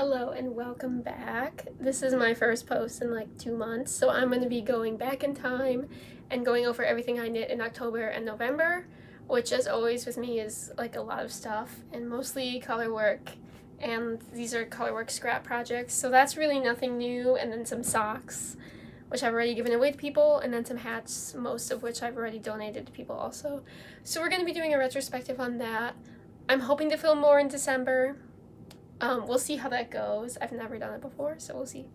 Hello and welcome back. This is my first post in like 2 months, so I'm going to be going back in time and going over everything I knit in October and November, which as always with me is like a lot of stuff and mostly color work, and these are color work scrap projects, so that's really nothing new, and then some socks, which I've already given away to people, and then some hats, most of which I've already donated to people also. So we're going to be doing a retrospective on that. I'm hoping to film more in December. We'll see how that goes. I've never done it before, so we'll see.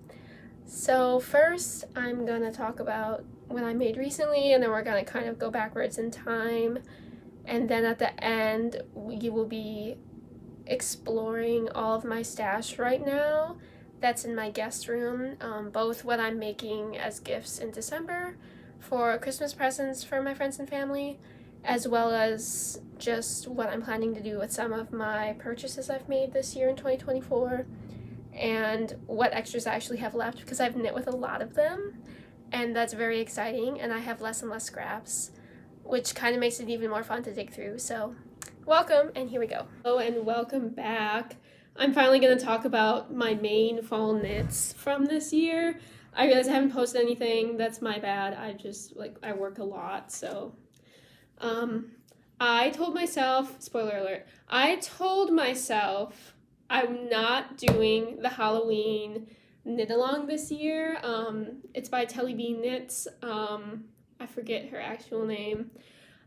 So first, I'm gonna talk about what I made recently, and then we're gonna kind of go backwards in time. And then at the end, we will be exploring all of my stash right now that's in my guest room, both what I'm making as gifts in December for Christmas presents for my friends and family, as well as just what I'm planning to do with some of my purchases I've made this year in 2024, and what extras I actually have left, because I've knit with a lot of them, and that's very exciting, and I have less and less scraps, which kind of makes it even more fun to dig through. So welcome, and here we go. Hello and welcome back. I'm finally going to talk about my main fall knits from this year. I realize I haven't posted anything. That's my bad. I work a lot, so I told myself, spoiler alert, I told myself I'm not doing the Halloween knit along this year. It's by Telly Bean Knits. I forget her actual name.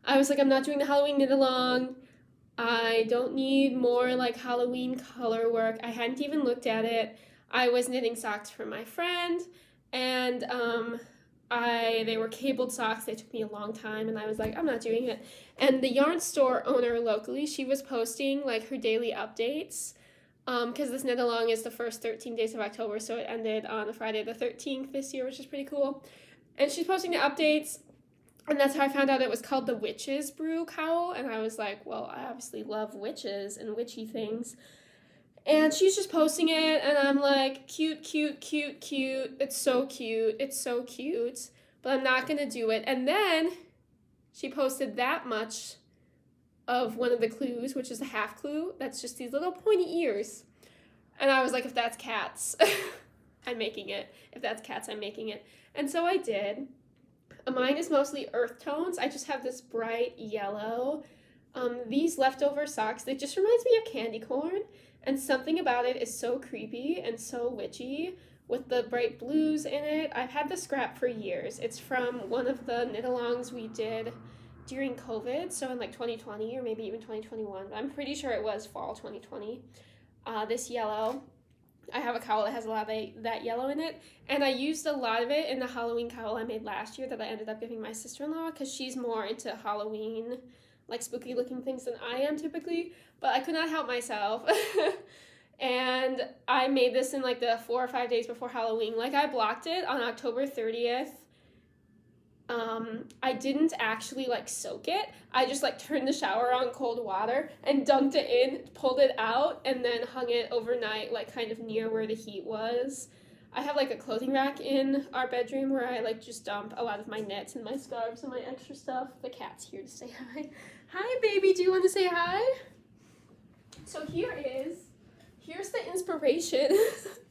I was like, I'm not doing the Halloween knit along. I don't need more like Halloween color work. I hadn't even looked at it. I was knitting socks for my friend, and they were cabled socks. They took me a long time, and I was like, I'm not doing it. And the yarn store owner locally, she was posting like her daily updates, because this knit along is the first 13 days of October, so it ended on Friday the 13th this year, which is pretty cool. And she's posting the updates, and that's how I found out it was called the Witch's Brew Cowl, and I was like, well, I obviously love witches and witchy things. And she's just posting it, and I'm like, cute, cute, cute, cute. It's so cute. It's so cute. But I'm not going to do it. And then she posted that much of one of the clues, which is a half clue. That's just these little pointy ears. And I was like, if that's cats, I'm making it. If that's cats, I'm making it. And so I did. Mine is mostly earth tones. I just have this bright yellow. These leftover socks, they just reminds me of candy corn. And something about it is so creepy and so witchy with the bright blues in it. I've had the scrap for years. It's from one of the knit-alongs we did during COVID, so in like 2020 or maybe even 2021. I'm pretty sure it was fall 2020. This yellow. I have a cowl that has a lot of that yellow in it, and I used a lot of it in the Halloween cowl I made last year that I ended up giving my sister-in-law because she's more into Halloween, like spooky looking things than I am typically, but I could not help myself. And I made this in like the 4 or 5 days before Halloween. Like I blocked it on October 30th. I didn't actually like soak it. I just like turned the shower on cold water and dunked it in, pulled it out, and then hung it overnight, like kind of near where the heat was. I have like a clothing rack in our bedroom where I like just dump a lot of my knits and my scarves and my extra stuff. The cat's here to say hi. Hi, baby. Do you want to say hi? So here's the inspiration.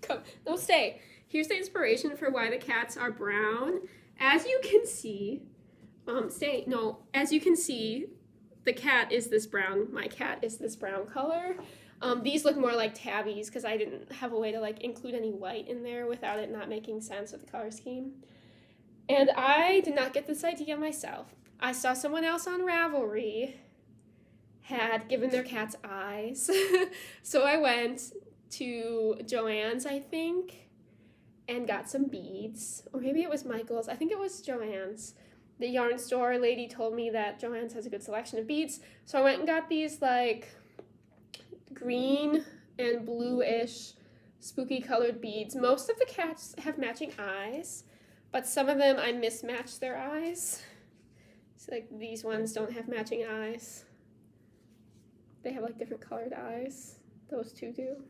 Come, no, stay. Here's the inspiration for why the cats are brown. As you can see, as you can see, the cat is this brown. My cat is this brown color. These look more like tabbies because I didn't have a way to like include any white in there without it not making sense with the color scheme. And I did not get this idea myself. I saw someone else on Ravelry had given their cats eyes. So I went to Joann's, I think, and got some beads, or maybe it was Michael's. I think it was Joann's. The yarn store lady told me that Joann's has a good selection of beads, so I went and got these like green and bluish spooky colored beads. Most of the cats have matching eyes, but some of them I mismatched their eyes. So like these ones don't have matching eyes. They have like different colored eyes. Those two do.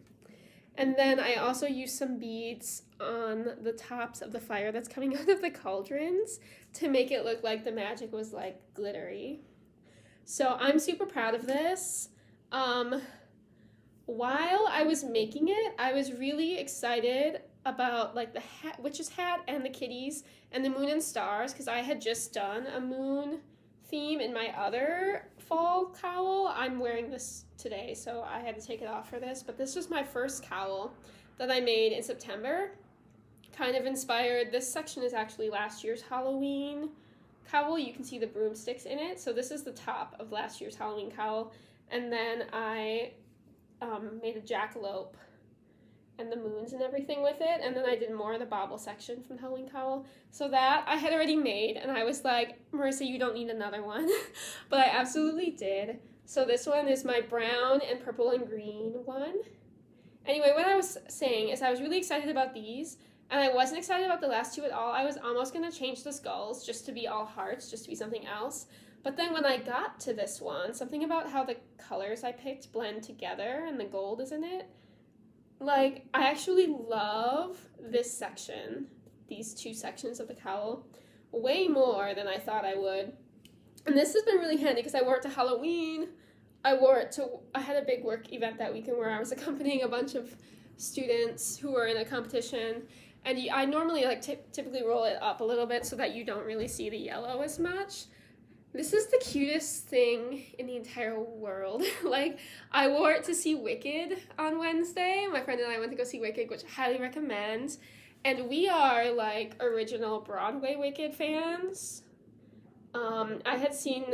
And then I also used some beads on the tops of the fire that's coming out of the cauldrons to make it look like the magic was like glittery. So I'm super proud of this. while I was making it, I was really excited about like the witch's hat and the kitties and the moon and stars because I had just done a moon theme in my other fall cowl. I'm wearing this today, so I had to take it off for this, but this was my first cowl that I made in September. Kind of inspired, this section is actually last year's Halloween cowl. You can see the broomsticks in it. So this is the top of last year's Halloween cowl. And then I made a jackalope and the moons and everything with it. And then I did more of the bauble section from the Halloween cowl. So that I had already made. And I was like, Marissa, you don't need another one. But I absolutely did. So this one is my brown and purple and green one. Anyway, what I was saying is I was really excited about these. And I wasn't excited about the last two at all. I was almost going to change the skulls just to be all hearts, just to be something else. But then when I got to this one, something about how the colors I picked blend together and the gold is in it. Like, I actually love this section, these two sections of the cowl, way more than I thought I would. And this has been really handy because I wore it to Halloween. I had a big work event that weekend where I was accompanying a bunch of students who were in a competition. And I normally typically roll it up a little bit so that you don't really see the yellow as much. This is the cutest thing in the entire world. Like, I wore it to see Wicked on Wednesday. My friend and I went to go see Wicked, which I highly recommend. And we are, like, original Broadway Wicked fans. I had seen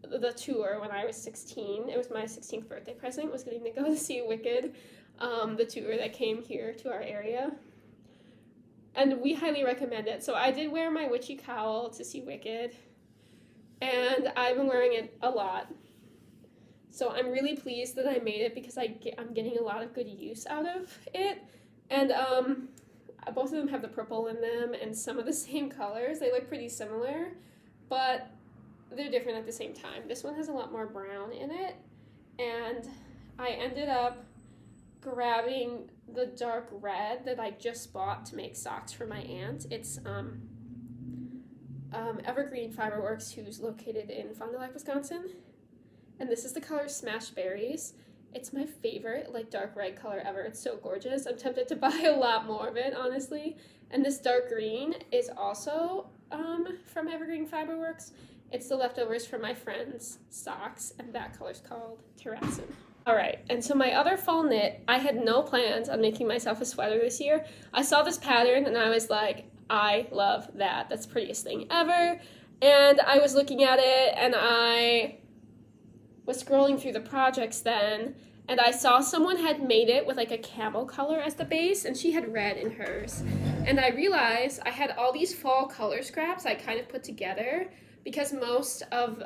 the tour when I was 16. It was my 16th birthday present, was getting to go to see Wicked, the tour that came here to our area. And we highly recommend it. So I did wear my witchy cowl to see Wicked. And I've been wearing it a lot. So I'm really pleased that I made it because I'm getting a lot of good use out of it. And both of them have the purple in them and some of the same colors. They look pretty similar, but they're different at the same time. This one has a lot more brown in it. And I ended up grabbing the dark red that I just bought to make socks for my aunt. It's Evergreen Fiberworks, who's located in Fond du Lac, Wisconsin. And this is the color Smash Berries. It's my favorite, like, dark red color ever. It's so gorgeous. I'm tempted to buy a lot more of it, honestly. And this dark green is also from Evergreen Fiberworks. It's the leftovers from my friend's socks, and that color's called Terrazin. Alright, and so my other fall knit, I had no plans on making myself a sweater this year. I saw this pattern, and I was like, I love that. That's the prettiest thing ever. And I was looking at it, and I was scrolling through the projects then, and I saw someone had made it with like a camel color as the base, and she had red in hers. And I realized I had all these fall color scraps I kind of put together because most of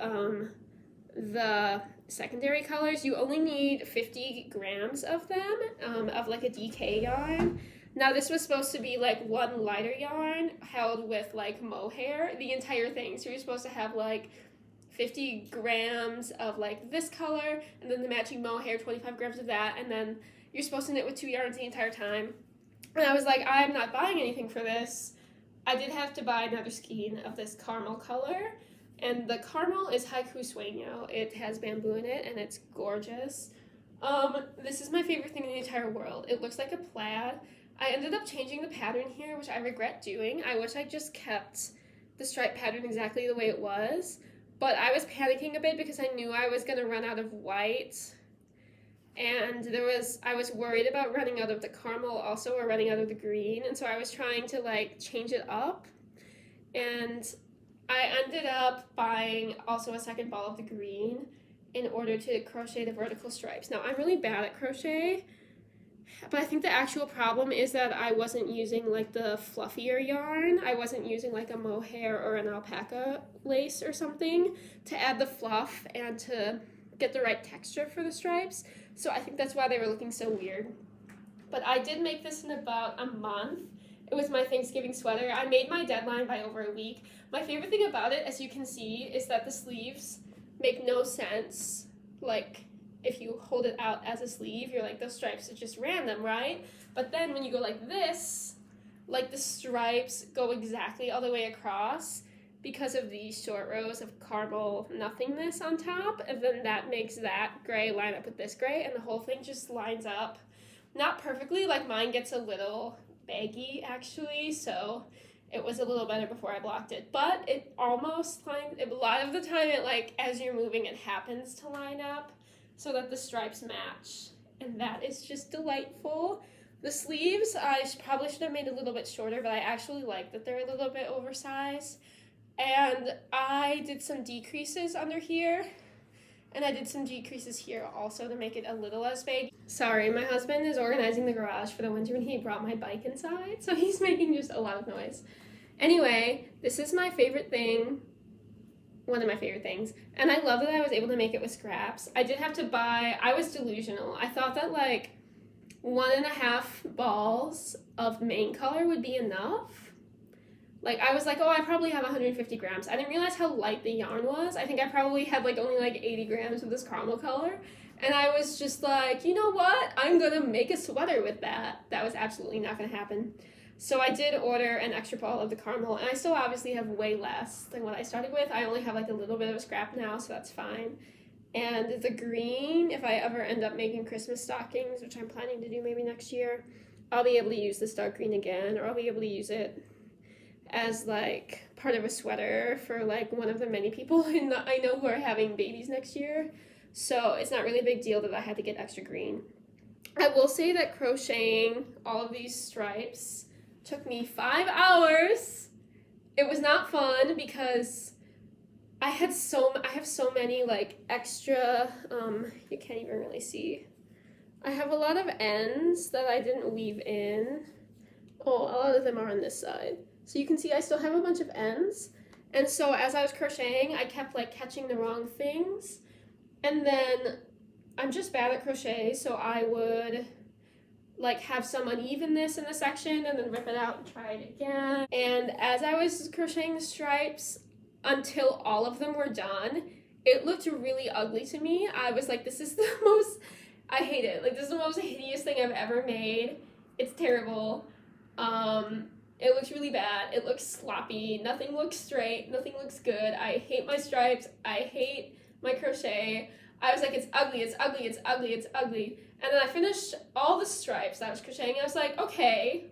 the secondary colors, you only need 50 grams of them, of like a DK yarn. Now, this was supposed to be, like, one lighter yarn held with, like, mohair, the entire thing. So you're supposed to have, like, 50 grams of, like, this color, and then the matching mohair, 25 grams of that, and then you're supposed to knit with 2 yarns the entire time. And I was like, I'm not buying anything for this. I did have to buy another skein of this caramel color, and the caramel is haiku sueño. It has bamboo in it, and it's gorgeous. This is my favorite thing in the entire world. It looks like a plaid. I ended up changing the pattern here, which I regret doing. I wish I just kept the stripe pattern exactly the way it was, but I was panicking a bit because I knew I was going to run out of white, and I was worried about running out of the caramel also, or running out of the green, and so I was trying to, like, change it up, and I ended up buying also a second ball of the green in order to crochet the vertical stripes. Now, I'm really bad at crochet, but I think the actual problem is that I wasn't using, like, the fluffier yarn. I wasn't using, like, a mohair or an alpaca lace or something to add the fluff and to get the right texture for the stripes. So I think that's why they were looking so weird. But I did make this in about a month. It was my Thanksgiving sweater. I made my deadline by over a week. My favorite thing about it, as you can see, is that the sleeves make no sense. Like, if you hold it out as a sleeve, you're like, those stripes are just random, right? But then when you go like this, like, the stripes go exactly all the way across, because of the short rows of caramel nothingness on top, and then that makes that gray line up with this gray, and the whole thing just lines up. Not perfectly, like mine gets a little baggy actually, so it was a little better before I blocked it, but it almost a lot of the time it, like, as you're moving, it happens to line up so that the stripes match, and that is just delightful. The sleeves, I probably should have made a little bit shorter, but I actually like that they're a little bit oversized, and I did some decreases under here, and I did some decreases here also to make it a little less baggy. Sorry, my husband is organizing the garage for the winter and he brought my bike inside, so he's making just a lot of noise. Anyway, this is my favorite thing, one of my favorite things, and I love that I was able to make it with scraps. I did have to buy, I was delusional. I thought that like 1.5 balls of main color would be enough. Like, I was like, oh, I probably have 150 grams. I didn't realize how light the yarn was. I think I probably had like only like 80 grams of this caramel color. And I was just like, you know what? I'm gonna make a sweater with that. That was absolutely not gonna happen. So I did order an extra ball of the caramel, and I still obviously have way less than what I started with. I only have like a little bit of a scrap now, so that's fine. And the green, if I ever end up making Christmas stockings, which I'm planning to do maybe next year, I'll be able to use this dark green again, or I'll be able to use it as like part of a sweater for like one of the many people I know who are having babies next year. So it's not really a big deal that I had to get extra green. I will say that crocheting all of these stripes took me 5 hours. It was not fun because I have so many like extra, you can't even really see. I have a lot of ends that I didn't weave in. Oh, a lot of them are on this side. So you can see I still have a bunch of ends. And so as I was crocheting, I kept like catching the wrong things. And then I'm just bad at crochet, so I would like have some unevenness in the section and then rip it out and try it again. And as I was crocheting the stripes until all of them were done, it looked really ugly to me. I was like, this is the most, I hate it. Like, this is the most hideous thing I've ever made. It's terrible. It looks really bad. It looks sloppy. Nothing looks straight. Nothing looks good. I hate my stripes. I hate my crochet. I was like, it's ugly, it's ugly, it's ugly, it's ugly. And then I finished all the stripes that I was crocheting, and I was like, okay,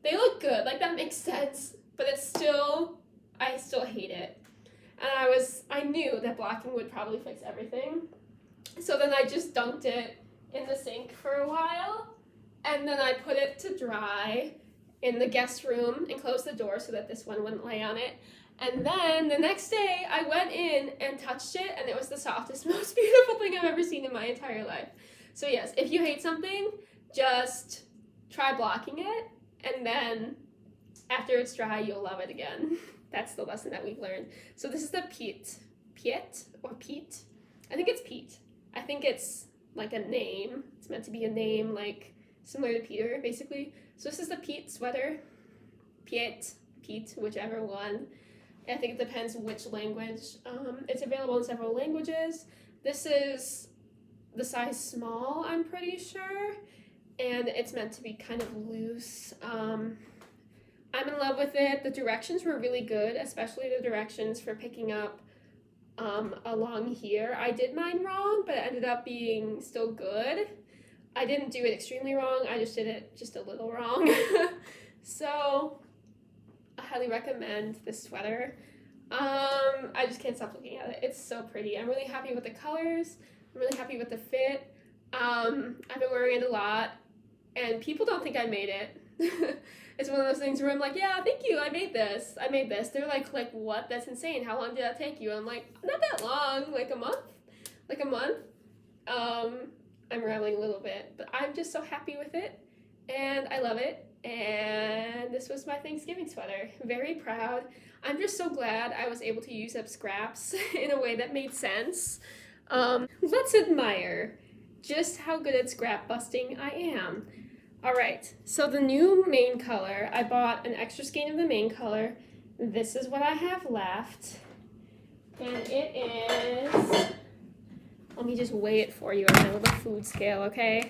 they look good. Like, that makes sense. But it's still, I still hate it. And I knew that blocking would probably fix everything. So then I just dunked it in the sink for a while, and then I put it to dry in the guest room and closed the door so that this one wouldn't lay on it. And then the next day I went in and touched it, and it was the softest, most beautiful thing I've ever seen in my entire life. So yes, if you hate something, just try blocking it, and then after it's dry, you'll love it again. That's the lesson that we've learned. So this is the Pete, or Pete? I think it's Pete. I think it's like a name. It's meant to be a name, like similar to Peter, basically. So this is the Pete sweater. Pete, whichever one. I think it depends which language. It's available in several languages. This is the size small, I'm pretty sure, and it's meant to be kind of loose. I'm in love with it. The directions were really good, especially the directions for picking up along here. I did mine wrong, but it ended up being still good. I didn't do it extremely wrong. I just did it just a little wrong. So I highly recommend this sweater. I just can't stop looking at it. It's so pretty. I'm really happy with the colors. I'm really happy with the fit. I've been wearing it a lot, and people don't think I made it. It's one of those things where I'm like, yeah, thank you, I made this. They're like, what? That's insane. How long did that take you? I'm like, not that long, like a month. I'm rambling a little bit, but I'm just so happy with it, and I love it, and this was my Thanksgiving sweater. Very proud. I'm just so glad I was able to use up scraps in a way that made sense. Let's admire just how good at scrap busting I am. Alright, so the new main color, I bought an extra skein of the main color. This is what I have left, and it is, let me just weigh it for you on my little food scale, okay?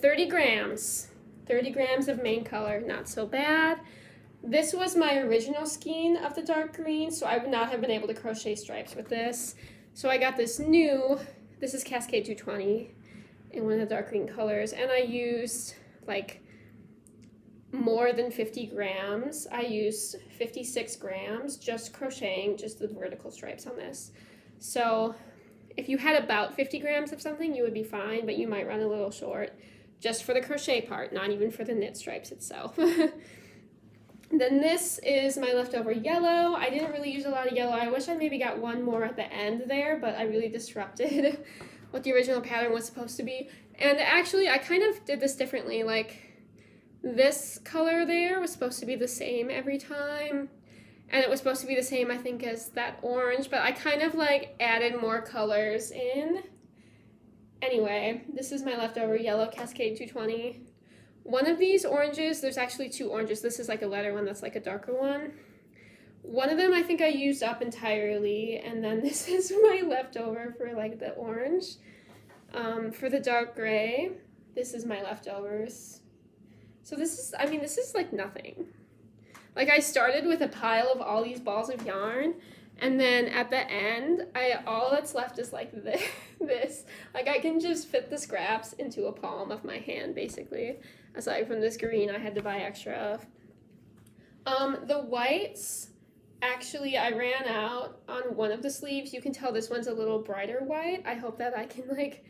30 grams. 30 grams of main color, not so bad. This was my original skein of the dark green, so I would not have been able to crochet stripes with this. So I got this is Cascade 220 in one of the dark green colors, and I used like more than 50 grams. I used 56 grams just crocheting just the vertical stripes on this. So if you had about 50 grams of something, you would be fine, but you might run a little short just for the crochet part, not even for the knit stripes itself. Then this is my leftover yellow. I didn't really use a lot of yellow. I wish I maybe got one more at the end there, but I really disrupted what the original pattern was supposed to be. And actually, I kind of did this differently. Like, this color there was supposed to be the same every time. And it was supposed to be the same, I think, as that orange, but I kind of, like, added more colors in. Anyway, this is my leftover yellow Cascade 220. One of these oranges, there's actually two oranges. This is like a lighter one that's like a darker one. One of them I think I used up entirely, and then this is my leftover for like the orange. For the dark gray, this is my leftovers. So this is like nothing. Like, I started with a pile of all these balls of yarn, and then at the end, all that's left is like this. Like, I can just fit the scraps into a palm of my hand, basically. Aside from this green I had to buy extra of. The whites, actually, I ran out on one of the sleeves. You can tell this one's a little brighter white. I hope that I can, like,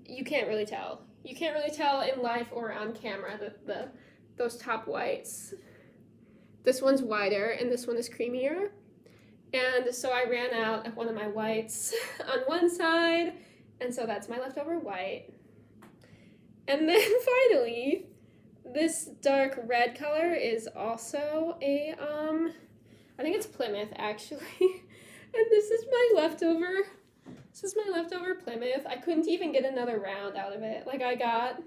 you can't really tell. You can't really tell in life or on camera that those top whites. This one's wider and this one is creamier. And so I ran out of one of my whites on one side, and so that's my leftover white. And then finally, this dark red color is also a, I think it's Plymouth actually. And this is my leftover Plymouth. I couldn't even get another round out of it. Like, I got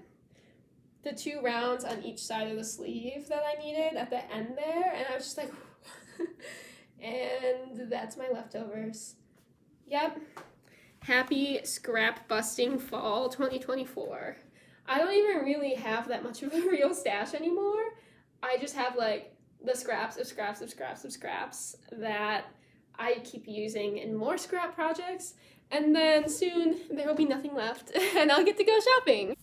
the 2 rounds on each side of the sleeve that I needed at the end there, and I was just like, and that's my leftovers. Yep. Happy scrap busting fall 2024. I don't even really have that much of a real stash anymore. I just have like the scraps that I keep using in more scrap projects, and then soon there will be nothing left and I'll get to go shopping.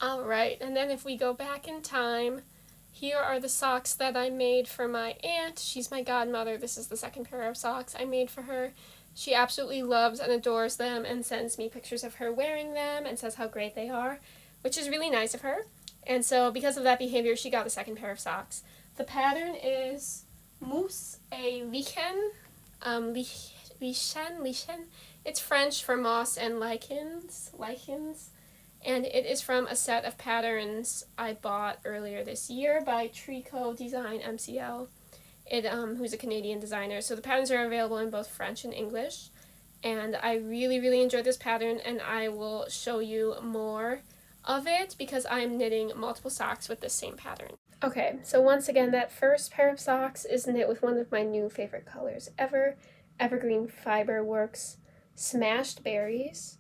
Alright, and then if we go back in time, here are the socks that I made for my aunt. She's my godmother. This is the second pair of socks I made for her. She absolutely loves and adores them and sends me pictures of her wearing them and says how great they are, which is really nice of her. And so because of that behavior, she got the second pair of socks. The pattern is Mousse et Lichen. Lichen. It's French for moss and lichens. And it is from a set of patterns I bought earlier this year by Tricot Design MCL, who's a Canadian designer. So the patterns are available in both French and English. And I really, really enjoyed this pattern, and I will show you more of it because I am knitting multiple socks with this same pattern. Okay, so once again, that first pair of socks is knit with one of my new favorite colors ever, Evergreen Fiberworks Smashed Berries.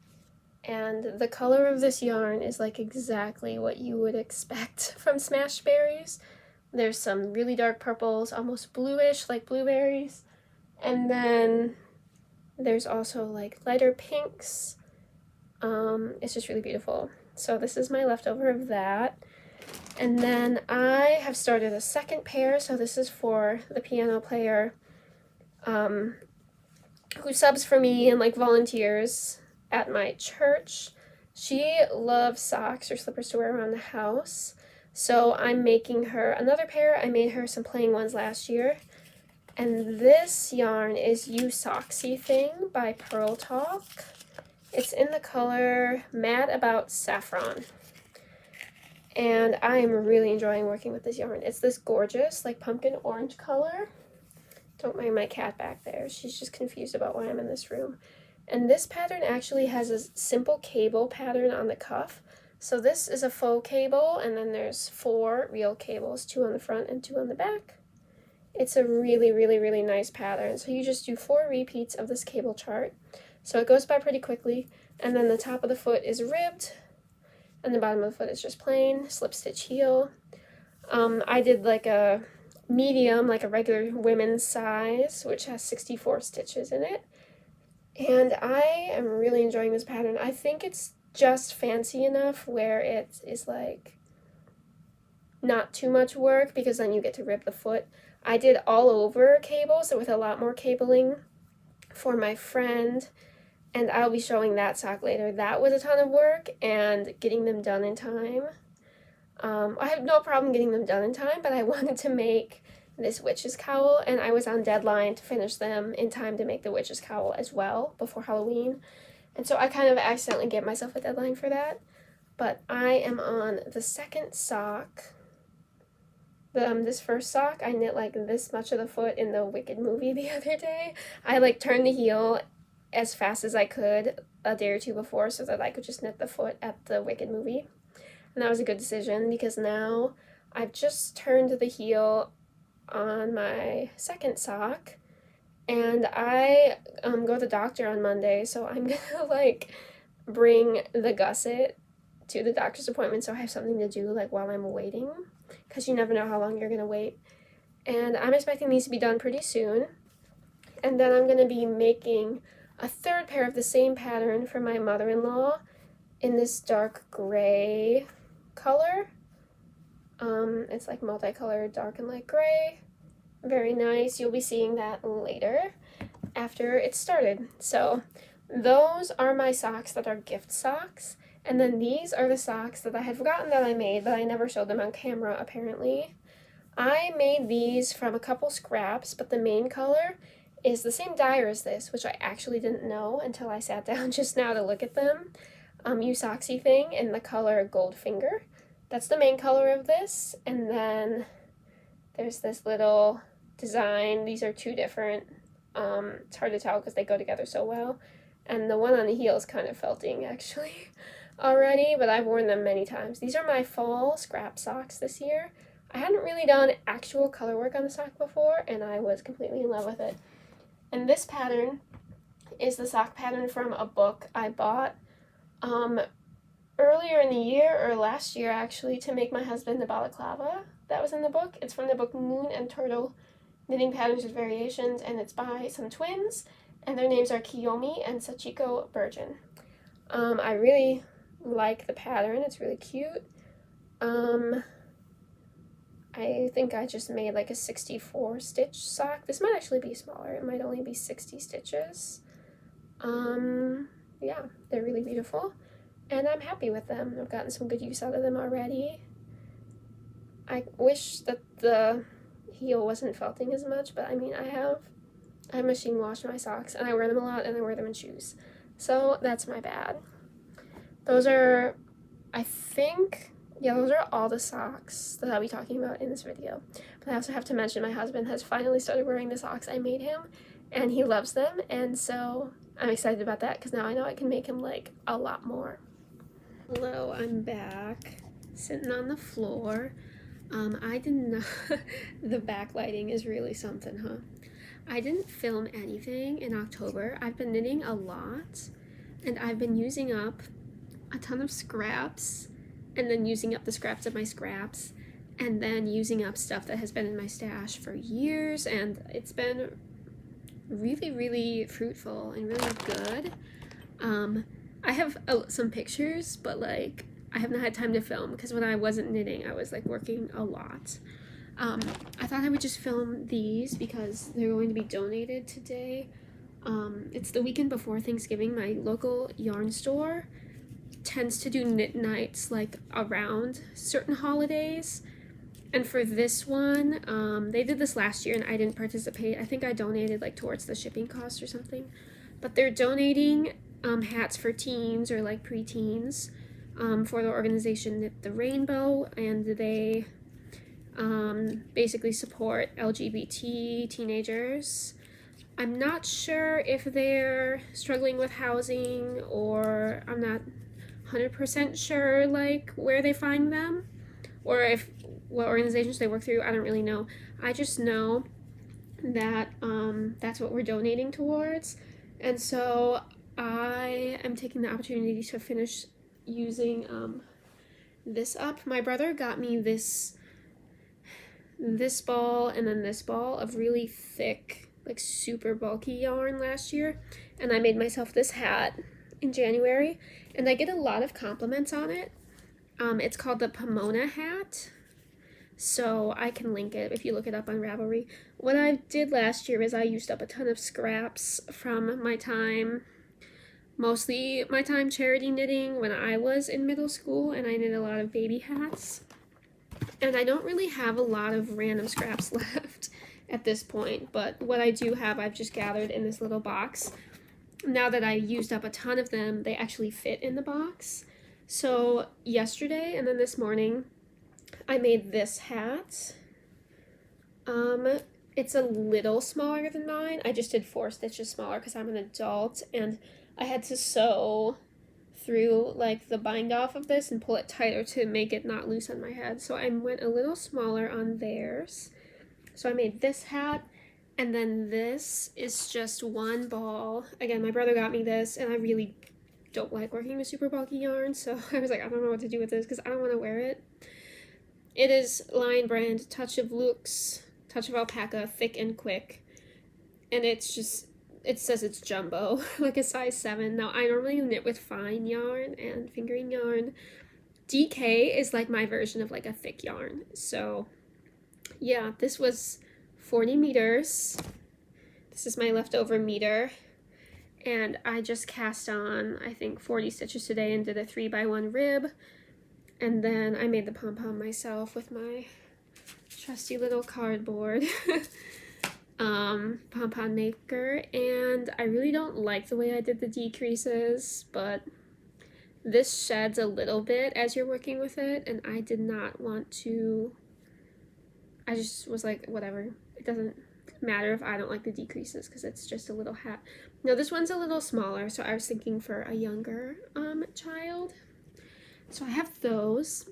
And the color of this yarn is like exactly what you would expect from Smashed Berries. There's some really dark purples, almost bluish, like blueberries. And then there's also like lighter pinks. It's just really beautiful. So this is my leftover of that. And then I have started a second pair. So this is for the piano player who subs for me and like volunteers at my church. She loves socks or slippers to wear around the house, so I'm making her another pair. I made her some plain ones last year, and this yarn is You Socksy Thing by Pearl Talk. It's in the color Mad About Saffron, and I am really enjoying working with this yarn. It's this gorgeous like pumpkin orange color. Don't mind my cat back there. She's just confused about why I'm in this room. And this pattern actually has a simple cable pattern on the cuff. So this is a faux cable, and then there's 4 real cables, 2 on the front and 2 on the back. It's a really, really, really nice pattern. So you just do 4 repeats of this cable chart. So it goes by pretty quickly, and then the top of the foot is ribbed, and the bottom of the foot is just plain, slip stitch heel. I did like a medium, like a regular women's size, which has 64 stitches in it. And I am really enjoying this pattern. I think it's just fancy enough where it is like not too much work, because then you get to rib the foot. I did all over cable, so with a lot more cabling for my friend, and I'll be showing that sock later. That was a ton of work, and getting them done in time. I have no problem getting them done in time, but I wanted to make this witch's cowl, and I was on deadline to finish them in time to make the witch's cowl as well before Halloween. And so I kind of accidentally gave myself a deadline for that. But I am on the second sock. This first sock, I knit like this much of the foot in the Wicked movie the other day. I like turned the heel as fast as I could a day or two before so that I could just knit the foot at the Wicked movie. And that was a good decision, because now I've just turned the heel on my second sock, and I go to the doctor on Monday, so I'm gonna like bring the gusset to the doctor's appointment so I have something to do like while I'm waiting, because you never know how long you're gonna wait. And I'm expecting these to be done pretty soon, and then I'm gonna be making a third pair of the same pattern for my mother-in-law in this dark gray color. It's like multicolored dark and light gray. Very nice. You'll be seeing that later after it's started. So those are my socks that are gift socks. And then these are the socks that I had forgotten that I made, but I never showed them on camera apparently. I made these from a couple scraps, but the main color is the same dye as this, which I actually didn't know until I sat down just now to look at them. Usoxy thing in the color Goldfinger. That's the main color of this. And then there's this little design. These are two different. It's hard to tell because they go together so well. And the one on the heel is kind of felting actually already, but I've worn them many times. These are my fall scrap socks this year. I hadn't really done actual color work on the sock before, and I was completely in love with it. And this pattern is the sock pattern from a book I bought earlier in the year, or last year actually, to make my husband the balaclava that was in the book. It's from the book Moon and Turtle Knitting Patterns with Variations, and it's by some twins, and their names are Kiyomi and Sachiko Burgeon. I really like the pattern. It's really cute. I think I just made like a 64 stitch sock. This might actually be smaller. It might only be 60 stitches. Yeah, they're really beautiful, and I'm happy with them. I've gotten some good use out of them already. I wish that the heel wasn't felting as much, but I mean, I machine wash my socks, and I wear them a lot, and I wear them in shoes. So that's my bad. Those are, I think, yeah, those are all the socks that I'll be talking about in this video. But I also have to mention my husband has finally started wearing the socks I made him, and he loves them, and so I'm excited about that because now I know I can make him like a lot more. Hello, I'm back, sitting on the floor. I did not, the backlighting is really something, huh? I didn't film anything in October. I've been knitting a lot, and I've been using up a ton of scraps, and then using up the scraps of my scraps, and then using up stuff that has been in my stash for years, and it's been really, really fruitful and really good. I have some pictures, but like I have not had time to film because when I wasn't knitting, I was like working a lot. I thought I would just film these because they're going to be donated today. It's the weekend before Thanksgiving. My local yarn store tends to do knit nights like around certain holidays, and for this one, they did this last year and I didn't participate. I think I donated like towards the shipping cost or something, but they're donating hats for teens or like preteens for the organization Knit the Rainbow, and they basically support LGBT teenagers. I'm not sure if they're struggling with housing, or I'm not 100% sure like where they find them or if what organizations they work through. I don't really know. I just know that that's what we're donating towards, and so I am taking the opportunity to finish using this up. My brother got me this this ball and then this ball of really thick, like super bulky yarn last year, and I made myself this hat in January, and I get a lot of compliments on it. It's called the Pomona hat, so I can link it if you look it up on Ravelry. What I did last year is I used up a ton of scraps from my time, mostly my time charity knitting when I was in middle school, and I knit a lot of baby hats. And I don't really have a lot of random scraps left at this point, but what I do have I've just gathered in this little box. Now that I used up a ton of them, they actually fit in the box. So yesterday and then this morning, I made this hat. It's a little smaller than mine. I just did 4 stitches smaller because I'm an adult, and I had to sew through like the bind off of this and pull it tighter to make it not loose on my head. So I went a little smaller on theirs. So I made this hat, and then this is just one ball. Again, my brother got me this, and I really don't like working with super bulky yarn, so I was like, I don't know what to do with this because I don't want to wear it. It is Lion Brand Touch of Luxe, Touch of Alpaca, thick and quick, and it's just, it says it's jumbo, like a size 7. Now, I normally knit with fine yarn and fingering yarn. DK is like my version of like a thick yarn. So, yeah, this was 40 meters. This is my leftover meter. And I just cast on, I think, 40 stitches today and did a 3x1 rib. And then I made the pom-pom myself with my trusty little cardboard pom-pom maker. And I really don't like the way I did the decreases, but this sheds a little bit as you're working with it, and I did not want to, I just was like, whatever, it doesn't matter if I don't like the decreases because it's just a little hat. Now this one's a little smaller, so I was thinking for a younger child. So I have those,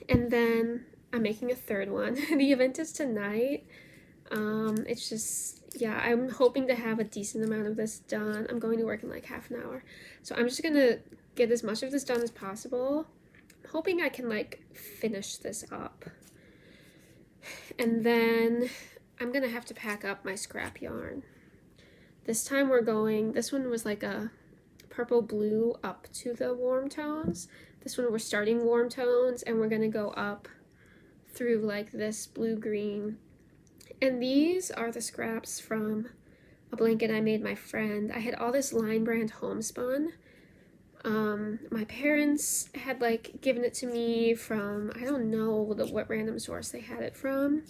and then I'm making a third one. The event is tonight. It's just, yeah, I'm hoping to have a decent amount of this done. I'm going to work in like half an hour, so I'm just gonna get as much of this done as possible. I'm hoping I can like finish this up, and then I'm gonna have to pack up my scrap yarn. This time we're going, this one was like a purple blue up to the warm tones. This one we're starting warm tones, and we're gonna go up through like this blue green. And these are the scraps from a blanket I made my friend. I had all this Lion Brand homespun. My parents had like given it to me from, I don't know what random source they had it from,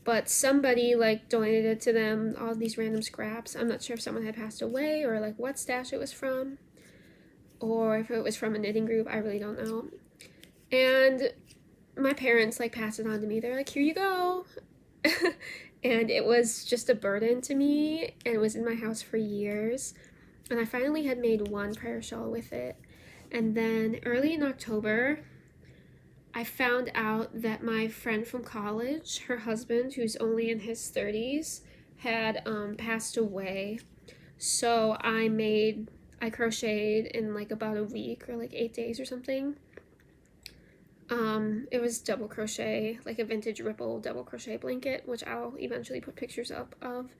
but somebody like donated it to them, all these random scraps. I'm not sure if someone had passed away or like what stash it was from, or if it was from a knitting group. I really don't know. And my parents like passed it on to me. They're like, here you go. And it was just a burden to me, and it was in my house for years. And I finally had made one prayer shawl with it. And then early in October, I found out that my friend from college, her husband, who's only in his 30s, had passed away. So I crocheted in like about a week or like 8 days or something. It was double crochet, like a vintage ripple double crochet blanket, which I'll eventually put pictures up of.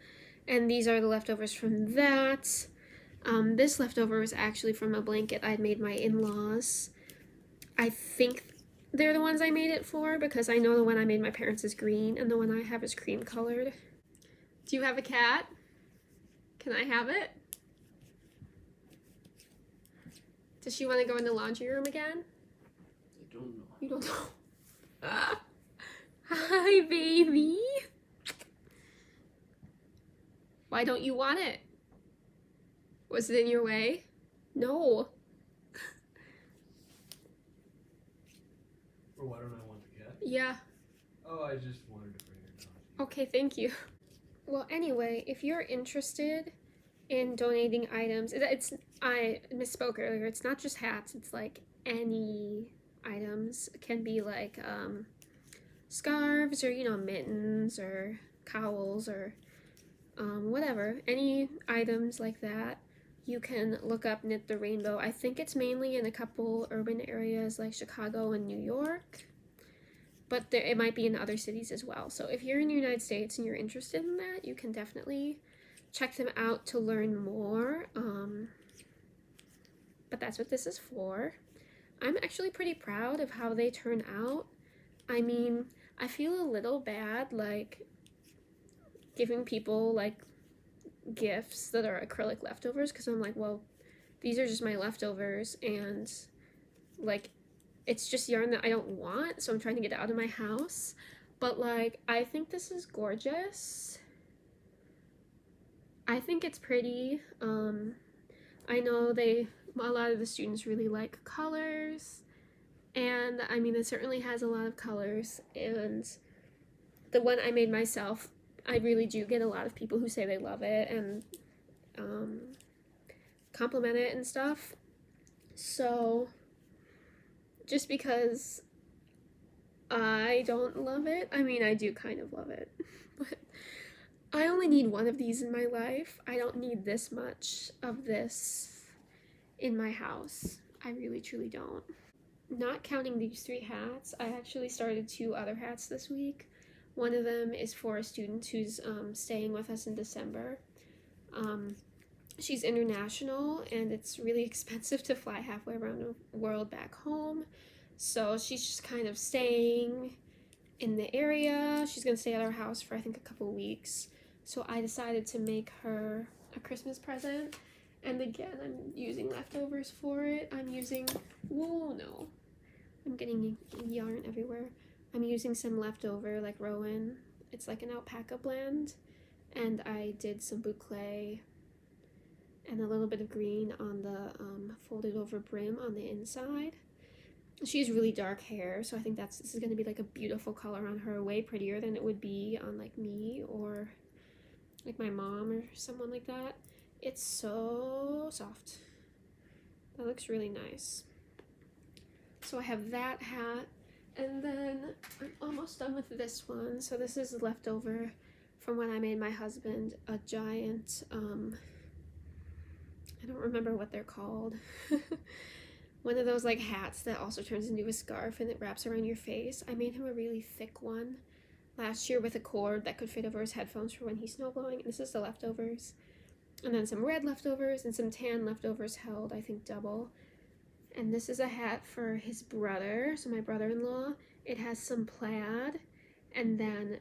And these are the leftovers from that. This leftover was actually from a blanket I'd made my in-laws. I think they're the ones I made it for, because I know the one I made my parents is green and the one I have is cream colored. Do you have a cat? Can I have it? Does she want to go in the laundry room again? I don't know. You don't know? Hi, baby. Why don't you want it? Was it in your way? No. Or why don't I want the cat? Yeah. Oh, I just wanted to bring her down. Okay, thank you. Well, anyway, if you're interested in donating items, I misspoke earlier, it's not just hats, it's like any items. It can be like scarves, or mittens or cowls, or whatever, any items like that. You can look up Knit the Rainbow. I think it's mainly in a couple urban areas like Chicago and New York. but it might be in other cities as well. So if you're in the United States and you're interested in that, you can definitely check them out to learn more. But that's what this is for. I'm actually pretty proud of how they turn out. I mean, I feel a little bad like giving people like gifts that are acrylic leftovers, because I'm like, well, these are just my leftovers, and like it's just yarn that I don't want, so I'm trying to get it out of my house. But like, I think this is gorgeous. I think it's pretty. I know a lot of the students really like colors, and I mean, it certainly has a lot of colors, and the one I made myself, I really do get a lot of people who say they love it and compliment it and stuff. So just because I don't love it, I mean, I do kind of love it, but I only need one of these in my life. I don't need this much of this in my house. I really truly don't. Not counting these 3 hats, I actually started 2 other hats this week. One of them is for a student who's staying with us in December. She's international, and it's really expensive to fly halfway around the world back home. So she's just kind of staying in the area. She's gonna stay at our house for I think a couple weeks. So I decided to make her a Christmas present. And again, I'm using leftovers for it. I'm using, whoa, no. I'm getting yarn everywhere. I'm using some leftover, like Rowan. It's like an alpaca blend. And I did some boucle and a little bit of green on the folded over brim on the inside. She has really dark hair, so I think this is going to be like a beautiful color on her, way prettier than it would be on like me or like my mom or someone like that. It's so soft. That looks really nice. So I have that hat, and then I'm almost done with this one. So this is leftover from when I made my husband a giant, I don't remember what they're called. One of those like hats that also turns into a scarf and it wraps around your face. I made him a really thick one last year with a cord that could fit over his headphones for when he's snowblowing. This is the leftovers. And then some red leftovers and some tan leftovers held, I think, double. And this is a hat for his brother, so my brother-in-law. It has some plaid, and then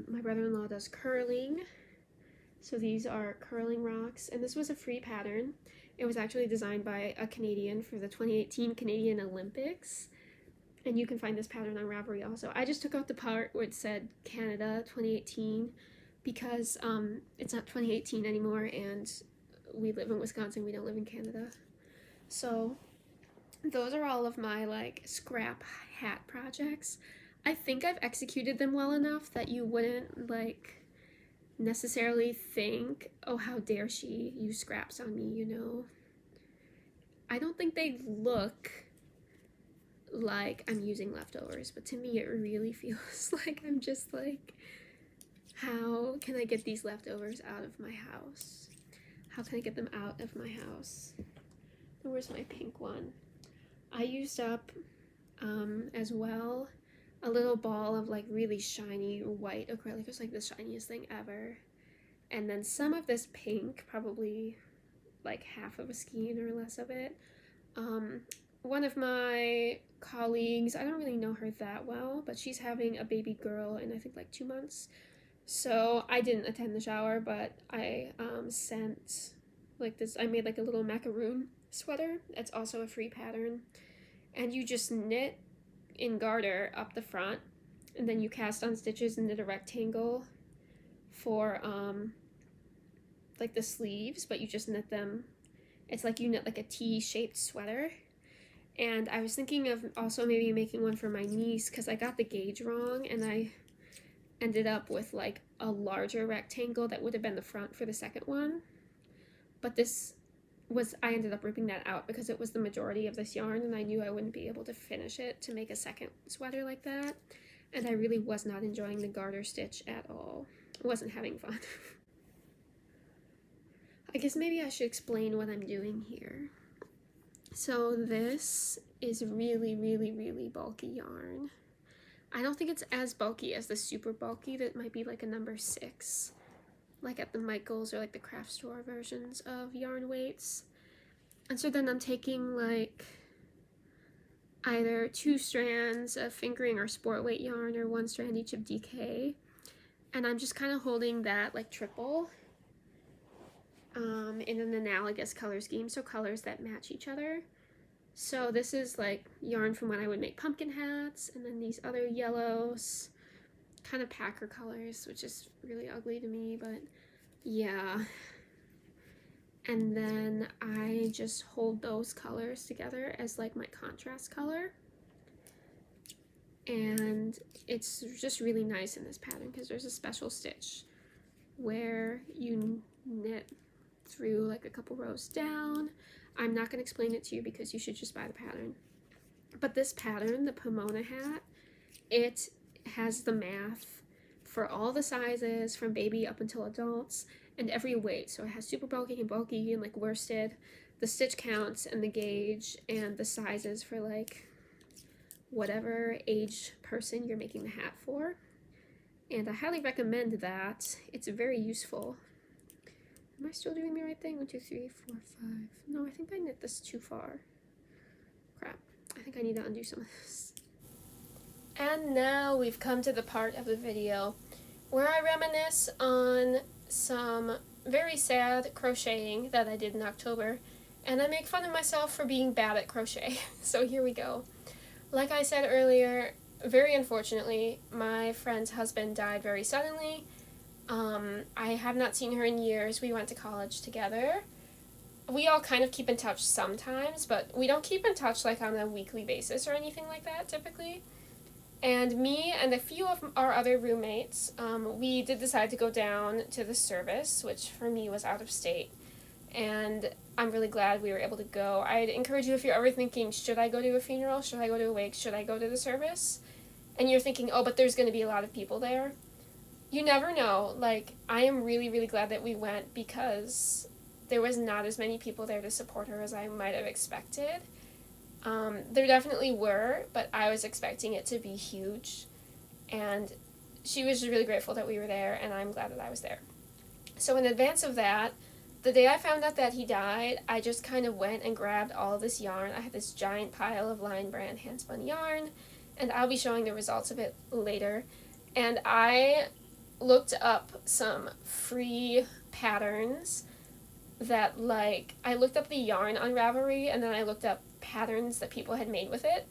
my brother-in-law does curling. So these are curling rocks, and this was a free pattern. It was actually designed by a Canadian for the 2018 Canadian Olympics. And you can find this pattern on Ravelry also. I just took out the part where it said Canada 2018 because it's not 2018 anymore, and we live in Wisconsin, we don't live in Canada. So those are all of my like scrap hat projects. I think I've executed them well enough that you wouldn't like necessarily think, oh, how dare she use scraps on me, you know? I don't think they look like I'm using leftovers, but to me it really feels like I'm just like, how can I get these leftovers out of my house? How can I get them out of my house? Where's my pink one? I used up as well a little ball of like really shiny white acrylic. It was like the shiniest thing ever. And then some of this pink, probably like half of a skein or less of it. One of my colleagues, I don't really know her that well, but she's having a baby girl in I think like 2 months. So I didn't attend the shower, but I sent like this, I made like a little macaroon sweater. It's also a free pattern. And you just knit in garter up the front, and then you cast on stitches and knit a rectangle for like the sleeves, but you just knit them. It's like you knit like a T-shaped sweater. And I was thinking of also maybe making one for my niece because I got the gauge wrong, and I ended up with like a larger rectangle that would have been the front for the second one. But I ended up ripping that out because it was the majority of this yarn, and I knew I wouldn't be able to finish it to make a second sweater like that. And I really was not enjoying the garter stitch at all. I wasn't having fun. I guess maybe I should explain what I'm doing here. So this is really, really, really bulky yarn. I don't think it's as bulky as the super bulky that might be like a number 6, like at the Michaels or like the craft store versions of yarn weights. And so then I'm taking like either 2 strands of fingering or sport weight yarn or 1 strand each of DK, and I'm just kind of holding that like triple in an analogous color scheme, so colors that match each other. So this is like yarn from when I would make pumpkin hats, and then these other yellows, kind of packer colors, which is really ugly to me, but yeah. And then I just hold those colors together as like my contrast color. And it's just really nice in this pattern because there's a special stitch where you knit through like a couple rows down. I'm not going to explain it to you because you should just buy the pattern. But this pattern, the Pomona hat, it has the math for all the sizes from baby up until adults and every weight. So it has super bulky and like worsted, the stitch counts and the gauge and the sizes for like whatever age person you're making the hat for. And I highly recommend that. It's very useful. Am I still doing the right thing? 1, 2, 3, 4, 5. No, I think I knit this too far. Crap. I think I need to undo some of this. And now we've come to the part of the video where I reminisce on some very sad crocheting that I did in October, and I make fun of myself for being bad at crochet. So here we go. Like I said earlier, very unfortunately, my friend's husband died very suddenly. I have not seen her in years. We went to college together. We all kind of keep in touch sometimes, but we don't keep in touch like on a weekly basis or anything like that typically. And me and a few of our other roommates, we did decide to go down to the service, which for me was out of state. And I'm really glad we were able to go. I'd encourage you, if you're ever thinking, should I go to a funeral? Should I go to a wake? Should I go to the service? And you're thinking, oh, but there's going to be a lot of people there. You never know. Like, I am really, really glad that we went because there was not as many people there to support her as I might have expected. There definitely were, but I was expecting it to be huge. And she was just really grateful that we were there, and I'm glad that I was there. So in advance of that, the day I found out that he died, I just kind of went and grabbed all of this yarn. I had this giant pile of Lion Brand handspun yarn, and I'll be showing the results of it later. And I looked up some free patterns that, like, I looked up the yarn on Ravelry, and then I looked up patterns that people had made with it.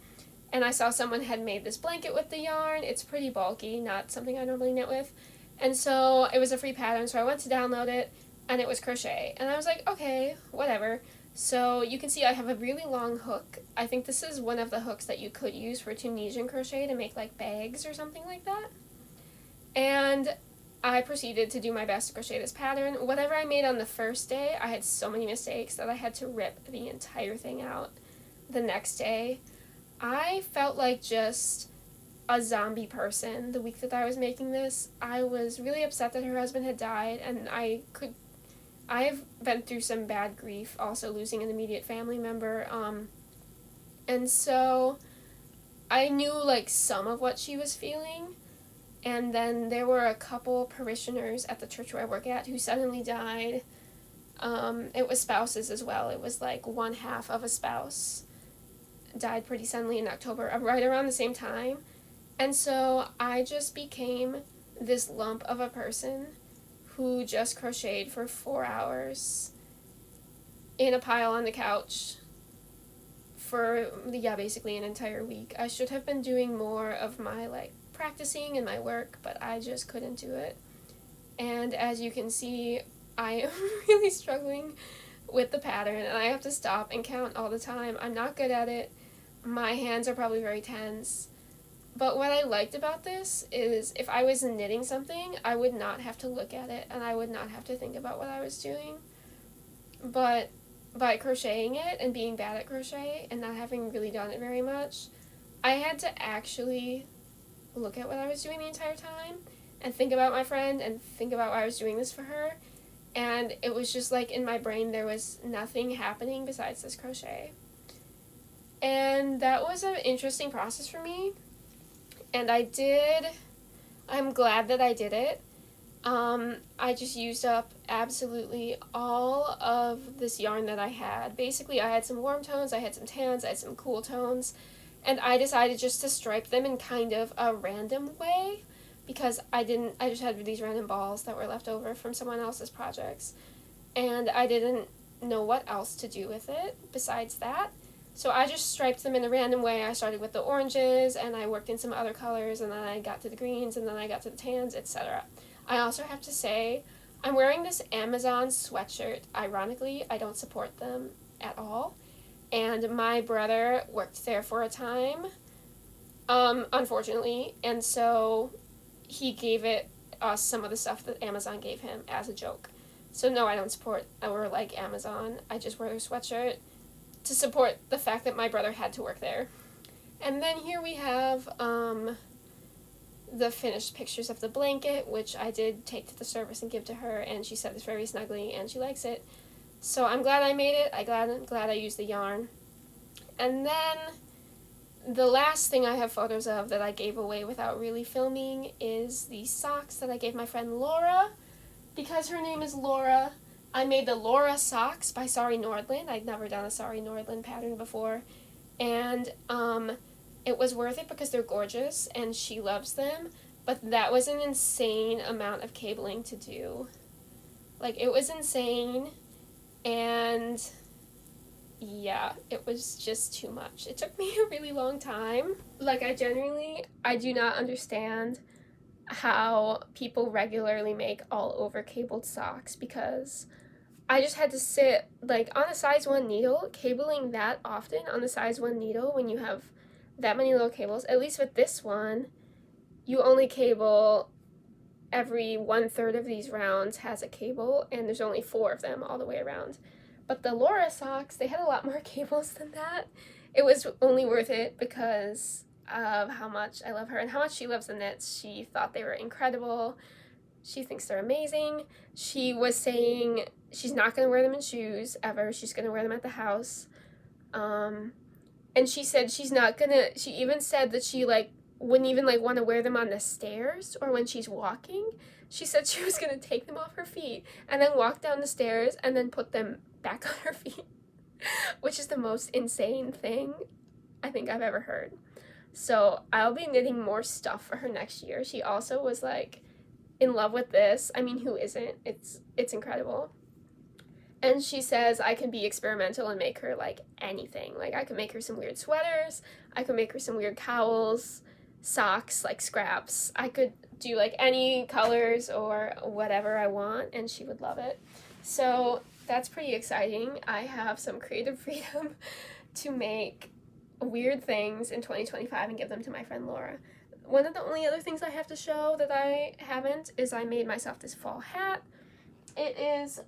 And I saw someone had made this blanket with the yarn. It's pretty bulky, not something I normally knit with. And so it was a free pattern, so I went to download it, and it was crochet. And I was like, okay, whatever. So you can see I have a really long hook. I think this is one of the hooks that you could use for Tunisian crochet to make like bags or something like that. And I proceeded to do my best to crochet this pattern. Whatever I made on the first day, I had so many mistakes that I had to rip the entire thing out the next day. I felt like just a zombie person the week that I was making this. I was really upset that her husband had died, and I've been through some bad grief, also losing an immediate family member, and so I knew like some of what she was feeling. And then there were a couple parishioners at the church where I work at who suddenly died. It was spouses as well. It was like one half of a spouse died pretty suddenly in October, right around the same time. And so I just became this lump of a person who just crocheted for 4 hours in a pile on the couch for, basically an entire week. I should have been doing more of my, like, practicing and my work, but I just couldn't do it. And as you can see, I am really struggling with the pattern, and I have to stop and count all the time. I'm not good at it. My hands are probably very tense. But what I liked about this is if I was knitting something, I would not have to look at it, and I would not have to think about what I was doing. But by crocheting it and being bad at crochet and not having really done it very much, I had to actually look at what I was doing the entire time and think about my friend and think about why I was doing this for her. And it was just like in my brain there was nothing happening besides this crochet. And that was an interesting process for me. And I'm glad that I did it. I just used up absolutely all of this yarn that I had. Basically, I had some warm tones, I had some tans, I had some cool tones, and I decided just to stripe them in kind of a random way because I just had these random balls that were left over from someone else's projects, and I didn't know what else to do with it besides that. So I just striped them in a random way. I started with the oranges, and I worked in some other colors, and then I got to the greens, and then I got to the tans, etc. I also have to say, I'm wearing this Amazon sweatshirt. Ironically, I don't support them at all. And my brother worked there for a time, unfortunately, and so he gave us some of the stuff that Amazon gave him as a joke. So no, I don't support or like Amazon. I just wear their sweatshirt to support the fact that my brother had to work there. And then here we have the finished pictures of the blanket, which I did take to the service and give to her, and she said it's very snuggly and she likes it. So I'm glad I made it. I'm glad I used the yarn. And then the last thing I have photos of that I gave away without really filming is the socks that I gave my friend Laura. Because her name is Laura, I made the Laura socks by Sari Nordland. I'd never done a Sari Nordland pattern before. And it was worth it because they're gorgeous and she loves them. But that was an insane amount of cabling to do. Like, it was insane. And yeah, it was just too much. It took me a really long time. Like, I do not understand how people regularly make all over cabled socks, because I just had to sit like on a size 1 needle, cabling that often on the size 1 needle when you have that many little cables. At least with this one, you only cable every 1/3 of these rounds has a cable, and there's only 4 of them all the way around. But the Laura socks, they had a lot more cables than that. It was only worth it because of how much I love her and how much she loves the knits. She thought they were incredible. She thinks they're amazing. She was saying she's not going to wear them in shoes ever. She's going to wear them at the house. And she said she even said that she wouldn't even want to wear them on the stairs or when she's walking. She said she was going to take them off her feet and then walk down the stairs and then put them back on her feet, which is the most insane thing I think I've ever heard. So I'll be knitting more stuff for her next year. She also was in love with this. I mean, who isn't? It's incredible. And she says I can be experimental and make her anything. I could make her some weird sweaters. I could make her some weird cowls, socks, scraps. I could do any colors or whatever I want, and she would love it. So that's pretty exciting. I have some creative freedom to make weird things in 2025 and give them to my friend Laura. One of the only other things I have to show that I haven't is I made myself this fall hat. It is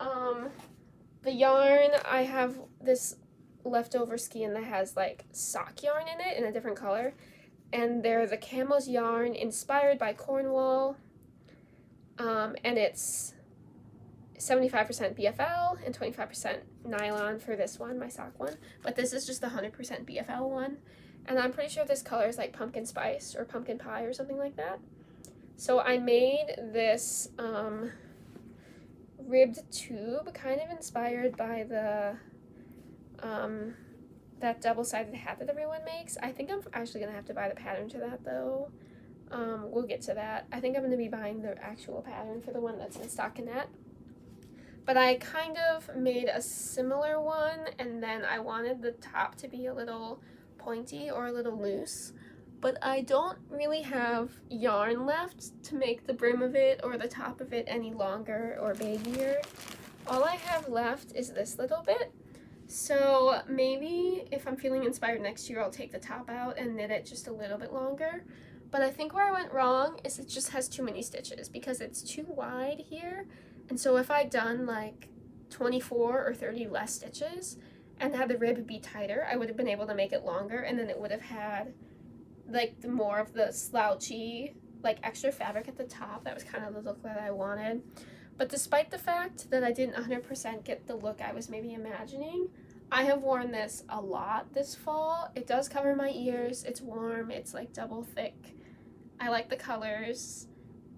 the yarn. I have this leftover skein that has sock yarn in it in a different color, and they're the Camel's yarn inspired by Cornwall, and it's 75% BFL and 25% nylon for this one, my sock one, but this is just the 100% BFL one, and I'm pretty sure this color is pumpkin spice or pumpkin pie or something like that. So I made this ribbed tube, kind of inspired by the that double-sided hat that everyone makes. I think I'm actually gonna have to buy the pattern to that though. We'll get to that. I think I'm gonna be buying the actual pattern for the one that's in stockinette. But I kind of made a similar one, and then I wanted the top to be a little pointy or a little loose. But I don't really have yarn left to make the brim of it or the top of it any longer or baggier. All I have left is this little bit. So maybe if I'm feeling inspired next year, I'll take the top out and knit it just a little bit longer. But I think where I went wrong is it just has too many stitches because it's too wide here. And so if I'd done 24 or 30 less stitches and had the rib be tighter, I would have been able to make it longer, and then it would have had more of the slouchy extra fabric at the top. That was kind of the look that I wanted. But despite the fact that I didn't 100% get the look I was maybe imagining, I have worn this a lot this fall. It does cover my ears. It's warm. It's double thick I like the colors,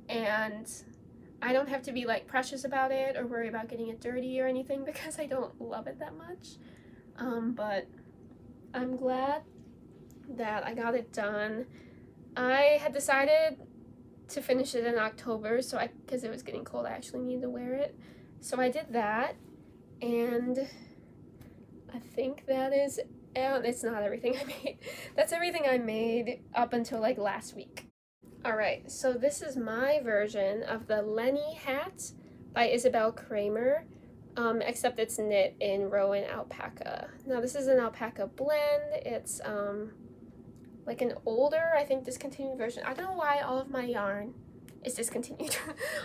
and I don't have to be like precious about it or worry about getting it dirty or anything because I don't love it that much. But I'm glad that I got it done. I had decided to finish it in October, so because it was getting cold, I actually needed to wear it. So I did that, and I think that is, it's not everything I made. That's everything I made up until like last week. Alright, so this is my version of the Lenny hat by Isabel Kramer, except it's knit in Rowan alpaca. Now this is an alpaca blend. It's like an older, I think, discontinued version. I don't know why all of my yarn is discontinued.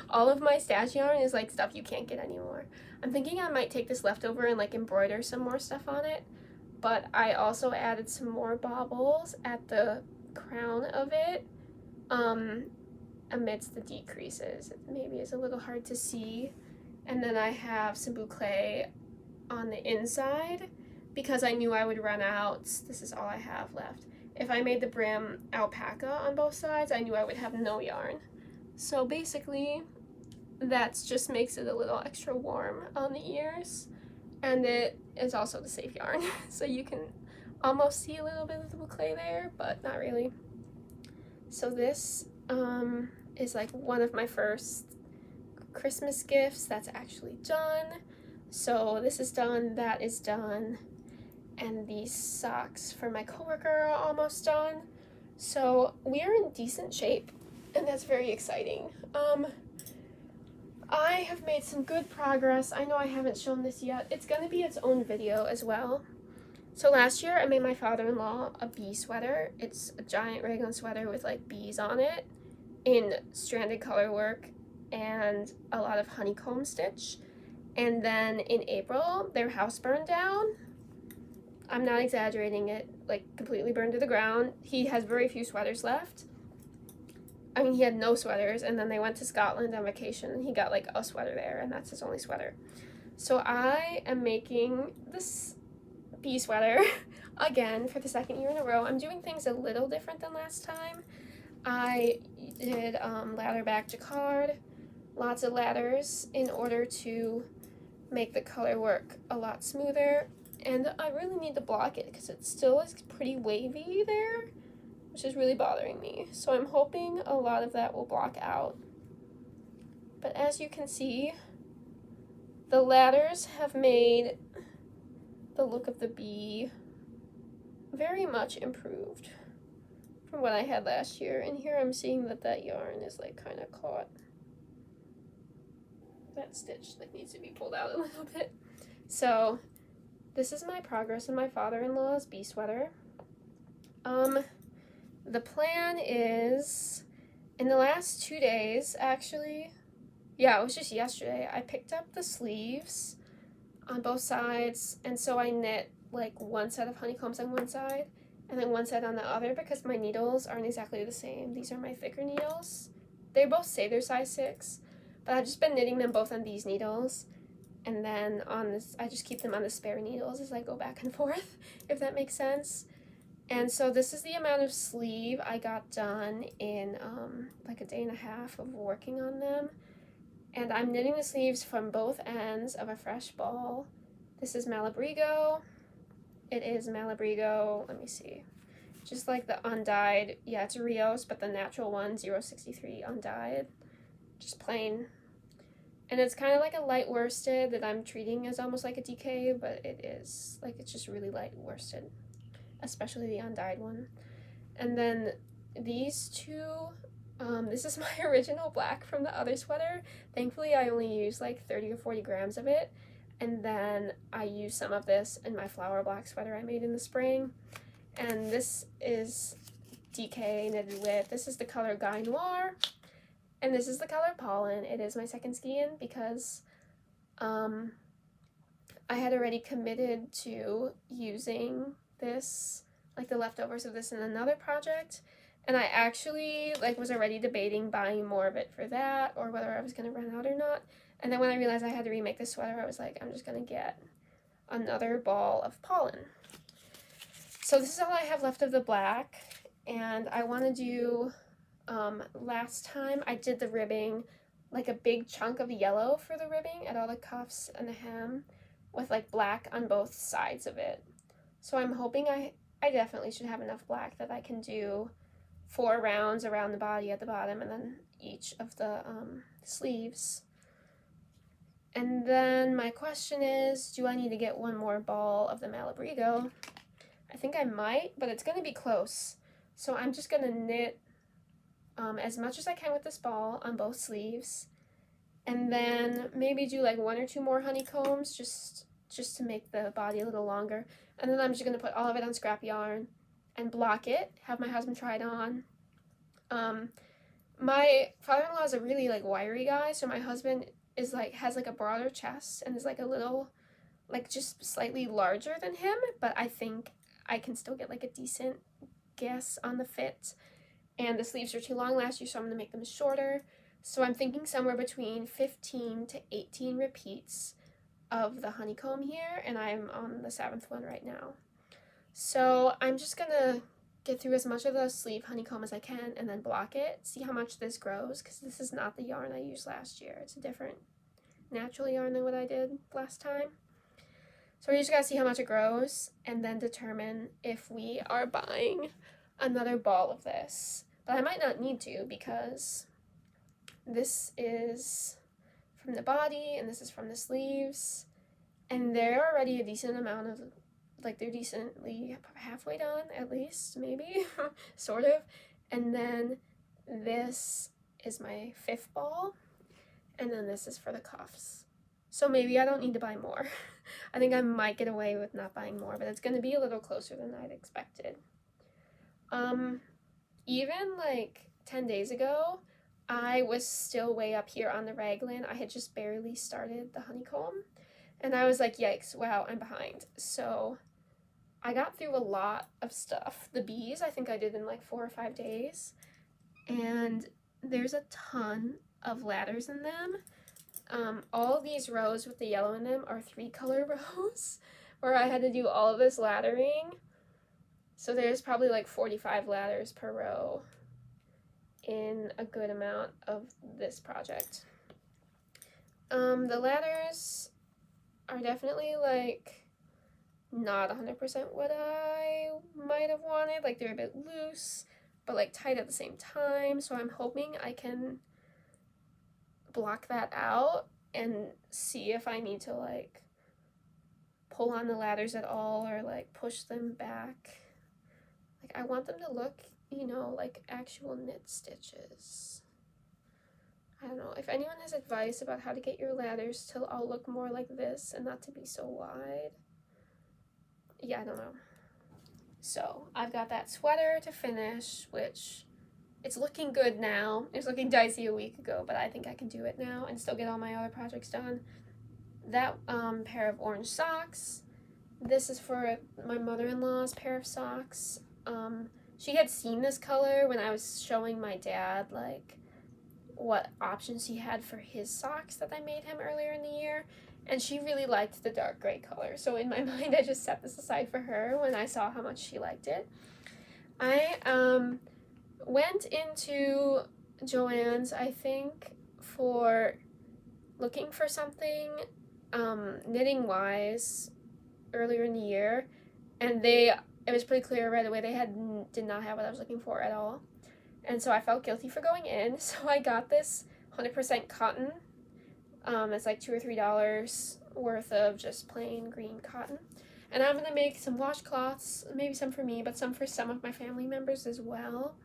All of my stash yarn is like stuff you can't get anymore. I'm thinking I might take this leftover and like embroider some more stuff on it, but I also added some more baubles at the crown of it, amidst the decreases. It maybe is a little hard to see. And then I have some boucle on the inside because I knew I would run out. This is all I have left. If I made the brim alpaca on both sides, I knew I would have no yarn. So basically, that just makes it a little extra warm on the ears. And it is also the safe yarn. So you can almost see a little bit of the boucle there, but not really. So this is like one of my first Christmas gifts that's actually done. So this is done, that is done, and these socks for my coworker are almost done. So we are in decent shape, and that's very exciting. I have made some good progress. I know I haven't shown this yet. It's gonna be its own video as well. So last year I made my father-in-law a bee sweater. It's a giant raglan sweater with like bees on it in stranded color work and a lot of honeycomb stitch. And then in April, their house burned down. I'm not exaggerating, it like completely burned to the ground. He has very few sweaters left. I mean, he had no sweaters, and then they went to Scotland on vacation, and he got like a sweater there, and that's his only sweater. So I am making this bee sweater again for the second year in a row. I'm doing things a little different than last time. I did ladder back jacquard, lots of ladders in order to make the color work a lot smoother, and I really need to block it because it still is pretty wavy there, which is really bothering me. So I'm hoping a lot of that will block out. But as you can see, the ladders have made the look of the bee very much improved from what I had last year. And here I'm seeing that yarn is like kind of caught. That stitch like needs to be pulled out a little bit. So this is my progress in my father-in-law's bee sweater. The plan is, in the last 2 days, actually, yeah, it was just yesterday, I picked up the sleeves on both sides, and so I knit like one set of honeycombs on one side, and then one set on the other, because my needles aren't exactly the same. These are my thicker needles. They both say they're size 6, but I've just been knitting them both on these needles, and then on this, I just keep them on the spare needles as I go back and forth, if that makes sense. And so this is the amount of sleeve I got done in like a day and a half of working on them. And I'm knitting the sleeves from both ends of a fresh ball. This is Malabrigo. It is Malabrigo, let me see, just like the undyed, yeah, it's Rios, but the natural one, 063 undyed, just plain. And it's kind of like a light worsted that I'm treating as almost like a DK, but it is, like, it's just really light worsted, especially the undyed one. And then these two, this is my original black from the other sweater. Thankfully, I only used like 30 or 40 grams of it. And then I used some of this in my flower black sweater I made in the spring. And this is DK knitted with, this is the color Guy Noir. And this is the color Pollen. It is my second skein because I had already committed to using this, like the leftovers of this in another project, and I actually like was already debating buying more of it for that or whether I was going to run out or not. And then when I realized I had to remake the sweater, I was like, I'm just going to get another ball of Pollen. So this is all I have left of the black, and I want to do Last time I did the ribbing, like a big chunk of yellow for the ribbing at all the cuffs and the hem with like black on both sides of it. So I'm hoping I definitely should have enough black that I can do 4 rounds around the body at the bottom and then each of the sleeves. And then my question is, do I need to get one more ball of the Malabrigo? I think I might, but it's going to be close. So I'm just going to knit as much as I can with this ball on both sleeves. And then maybe do like 1 or 2 more honeycombs just to make the body a little longer. And then I'm just going to put all of it on scrap yarn and block it, have my husband try it on. My father-in-law is a really like wiry guy, so my husband is like has like a broader chest and is like a little like just slightly larger than him, but I think I can still get like a decent guess on the fit. And the sleeves were too long last year, so I'm going to make them shorter. So I'm thinking somewhere between 15 to 18 repeats of the honeycomb here, and I'm on the 7th one right now. So I'm just going to get through as much of the sleeve honeycomb as I can and then block it, see how much this grows, because this is not the yarn I used last year. It's a different natural yarn than what I did last time. So we just gotta see how much it grows and then determine if we are buying another ball of this. But I might not need to, because this is from the body and this is from the sleeves, and they're already a decent amount of, like, they're decently halfway done, at least, maybe, sort of. And then this is my 5th ball, and then this is for the cuffs. So maybe I don't need to buy more. I think I might get away with not buying more, but it's going to be a little closer than I'd expected. Even like 10 days ago, I was still way up here on the raglan. I had just barely started the honeycomb, and I was like, yikes, wow, I'm behind. So I got through a lot of stuff. The bees, I think I did in like 4 or 5 days, and there's a ton of ladders in them. All these rows with the yellow in them are 3-color rows where I had to do all of this laddering. So there's probably like 45 ladders per row in a good amount of this project. The ladders are definitely like not 100% what I might have wanted. Like they're a bit loose, but like tight at the same time. So I'm hoping I can block that out and see if I need to like pull on the ladders at all or like push them back. Like I want them to look, you know, like actual knit stitches. I don't know. If anyone has advice about how to get your ladders to all look more like this and not to be so wide, yeah, I don't know. So I've got that sweater to finish, which it's looking good now. It was looking dicey a week ago, but I think I can do it now and still get all my other projects done. That pair of orange socks. This is for my mother-in-law's pair of socks. She had seen this color when I was showing my dad like what options he had for his socks that I made him earlier in the year, and she really liked the dark gray color. So in my mind, I just set this aside for her when I saw how much she liked it. I went into Joann's, I think, for looking for something knitting wise earlier in the year, and it was pretty clear right away they did not have what I was looking for at all, and so I felt guilty for going in. So I got this 100% cotton. It's like $2 or $3 worth of just plain green cotton, and I'm gonna make some washcloths, maybe some for me, but some for some of my family members as well.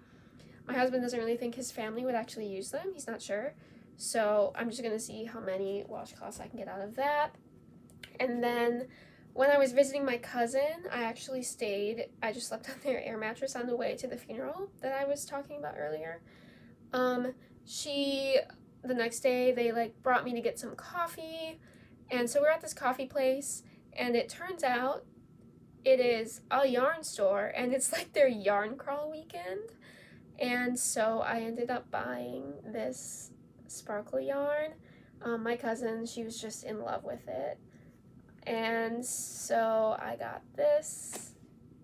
My husband doesn't really think his family would actually use them. He's not sure. So I'm just going to see how many washcloths I can get out of that. And then when I was visiting my cousin, I actually stayed. I just slept on their air mattress on the way to the funeral that I was talking about earlier. The next day, they like brought me to get some coffee. And so we're at this coffee place, and it turns out it is a yarn store, and it's like their yarn crawl weekend. And so I ended up buying this sparkle yarn. My cousin, she was just in love with it. And so I got this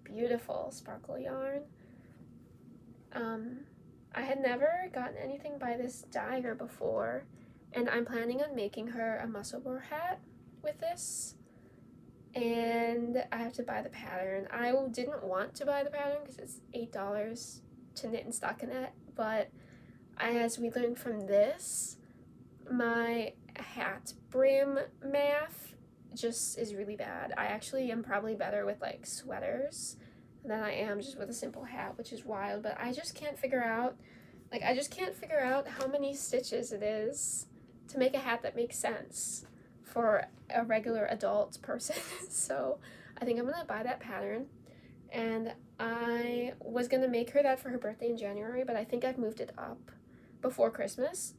beautiful sparkle yarn. I had never gotten anything by this dyer before, and I'm planning on making her a muscle-wear hat with this. And I have to buy the pattern. I didn't want to buy the pattern because it's $8 to knit and stockinette, but as we learned from this, my hat brim math just is really bad. I actually am probably better with like sweaters than I am just with a simple hat, which is wild, but I just can't figure out how many stitches it is to make a hat that makes sense for a regular adult person. So I think I'm gonna buy that pattern, and I was gonna make her that for her birthday in January, but I think I've moved it up before Christmas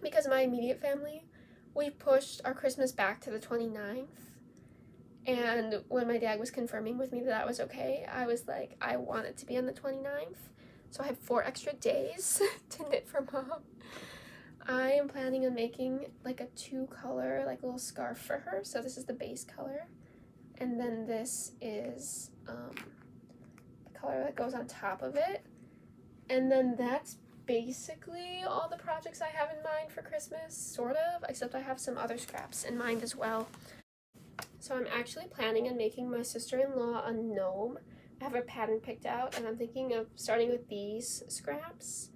because my immediate family, we pushed our Christmas back to the 29th. And when my dad was confirming with me that that was okay, I was like, I want it to be on the 29th. So I have 4 extra days to knit for Mom. I am planning on making like a 2-color like little scarf for her. So this is the base color. And then this is the color that goes on top of it. And then that's basically all the projects I have in mind for Christmas, sort of, except I have some other scraps in mind as well. So I'm actually planning on making my sister-in-law a gnome. I have a pattern picked out, and I'm thinking of starting with these scraps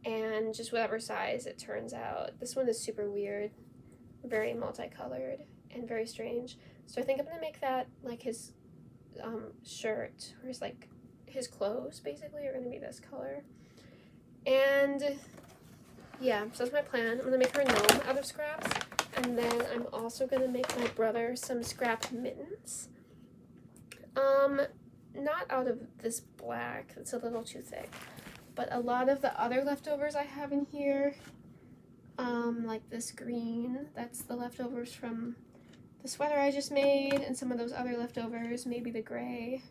and just whatever size it turns out. This one is super weird, very multicolored, and very strange. So I think I'm gonna make that like his shirt, or his clothes basically are gonna be this color. And yeah, so that's my plan. I'm gonna make her a gnome out of scraps, and then I'm also gonna make my brother some scrap mittens. Not out of this black, it's a little too thick, but a lot of the other leftovers I have in here, like this green, that's the leftovers from the sweater I just made, and some of those other leftovers, maybe the gray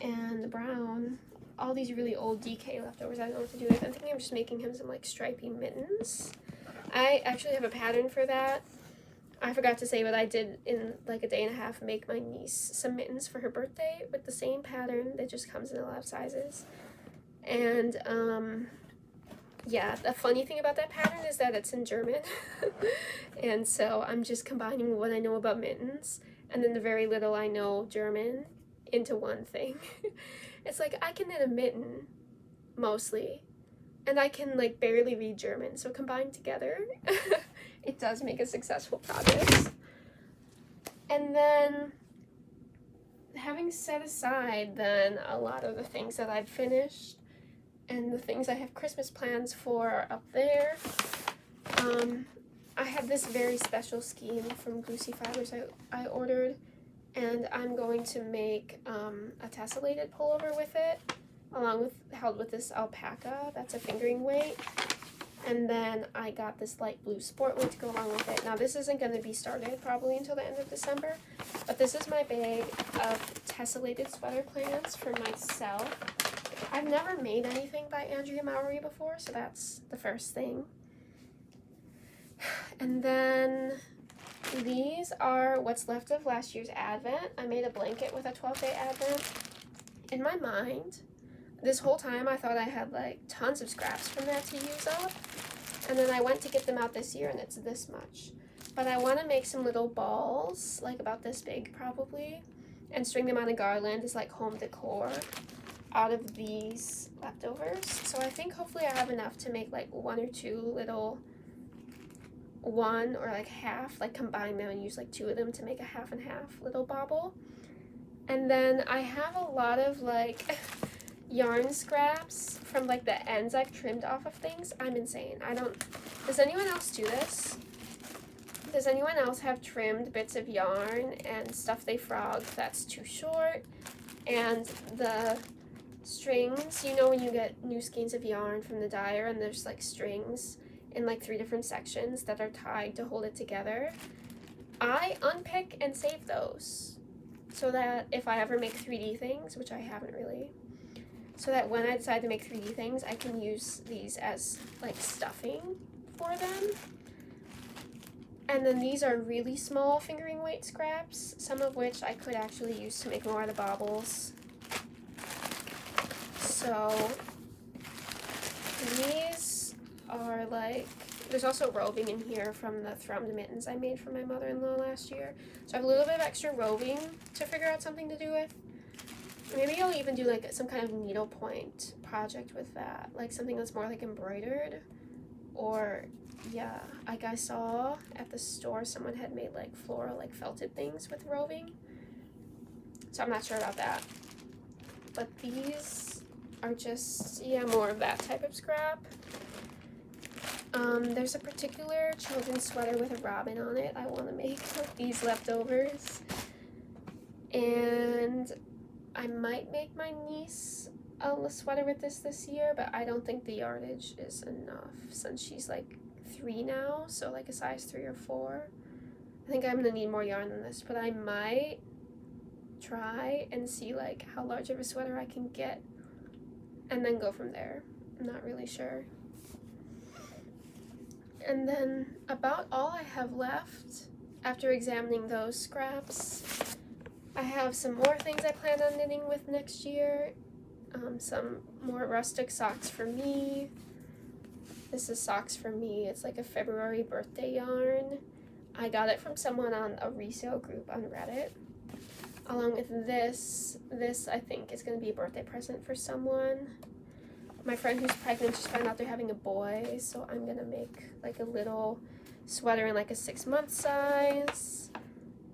and the brown. All these really old DK leftovers I don't know what to do with. I'm thinking of just making him some like stripy mittens. I actually have a pattern for that. I forgot to say, but I did in like a day and a half make my niece some mittens for her birthday with the same pattern that just comes in a lot of sizes. And yeah, the funny thing about that pattern is that it's in German. And so I'm just combining what I know about mittens and then the very little I know German into one thing. It's like I can knit a mitten mostly, and I can like barely read German, so combined together it does make a successful project. And then having set aside then a lot of the things that I've finished and the things I have Christmas plans for are up there. I have this very special skein from Goosey Fibers I ordered, and I'm going to make a tessellated pullover with it, held with this alpaca that's a fingering weight. And then I got this light blue sport weight to go along with it. Now this isn't going to be started probably until the end of December, but this is my bag of tessellated sweater plans for myself. I've never made anything by Andrea Mowry before, so that's the first thing. And then these are what's left of last year's Advent. I made a blanket with a 12-day Advent. In my mind, this whole time I thought I had like tons of scraps from that to use up, and then I went to get them out this year and it's this much. But I want to make some little balls, like about this big probably, and string them on a garland as like home decor out of these leftovers. So I think hopefully I have enough to make like 1 or 2 little, one or like half, like combine them and use like 2 of them to make a half and half little bauble. And then I have a lot of like yarn scraps from like the ends I've trimmed off of things. I'm insane. Does anyone else do this? Does anyone else have trimmed bits of yarn and stuff they frog that's too short? And the strings, you know when you get new skeins of yarn from the dyer and there's like strings in like 3 different sections that are tied to hold it together? I unpick and save those so that if I ever make 3D things, which I haven't really, so that when I decide to make 3D things, I can use these as like stuffing for them. And then these are really small fingering weight scraps, some of which I could actually use to make more of the baubles. So like, there's also roving in here from the thrummed mittens I made for my mother-in-law last year. So I have a little bit of extra roving to figure out something to do with. Maybe I'll even do like some kind of needlepoint project with that, like something that's more like embroidered. Or yeah, like I saw at the store someone had made like floral, like felted things with roving. So I'm not sure about that. But these are just, yeah, more of that type of scrap. There's a particular children's sweater with a robin on it I want to make with these leftovers. And I might make my niece a sweater with this year, but I don't think the yardage is enough since she's like 3 now, so like a size 3 or 4. I think I'm gonna need more yarn than this, but I might try and see like how large of a sweater I can get and then go from there. I'm not really sure. And then about all I have left after examining those scraps, I have some more things I plan on knitting with next year. Some more rustic socks for me. This is socks for me. It's like a February birthday yarn. I got it from someone on a resale group on Reddit. Along with this I think is going to be a birthday present for someone. My friend who's pregnant just found out they're having a boy, so I'm going to make like a little sweater in like a 6-month size.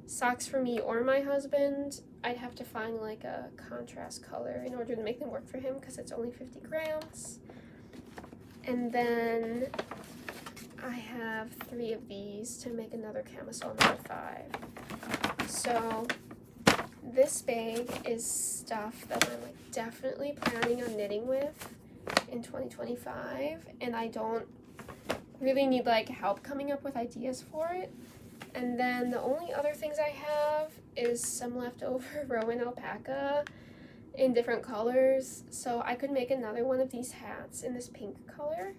Socks for me or my husband. I'd have to find like a contrast color in order to make them work for him because it's only 50 grams. And then I have 3 of these to make another camisole number 5. So this bag is stuff that I'm like definitely planning on knitting with in 2025, and I don't really need like help coming up with ideas for it. And then the only other things I have is some leftover Rowan alpaca in different colors. So I could make another one of these hats in this pink color,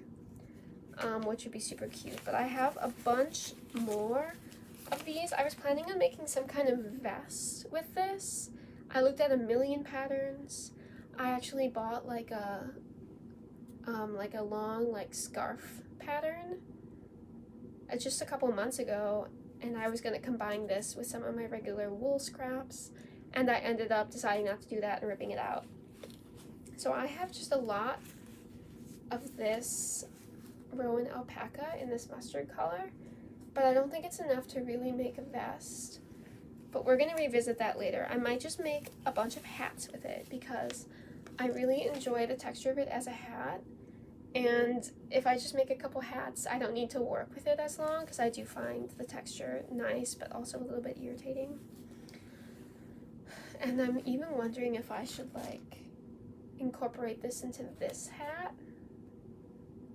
which would be super cute. But I have a bunch more of these. I was planning on making some kind of vest with this. I looked at a million patterns. I actually bought like a long like scarf pattern just a couple months ago, and I was going to combine this with some of my regular wool scraps, and I ended up deciding not to do that and ripping it out. So I have just a lot of this Rowan alpaca in this mustard color, but I don't think it's enough to really make a vest. But we're going to revisit that later. I might just make a bunch of hats with it because I really enjoy the texture of it as a hat. And if I just make a couple hats, I don't need to work with it as long because I do find the texture nice, but also a little bit irritating. And I'm even wondering if I should like incorporate this into this hat.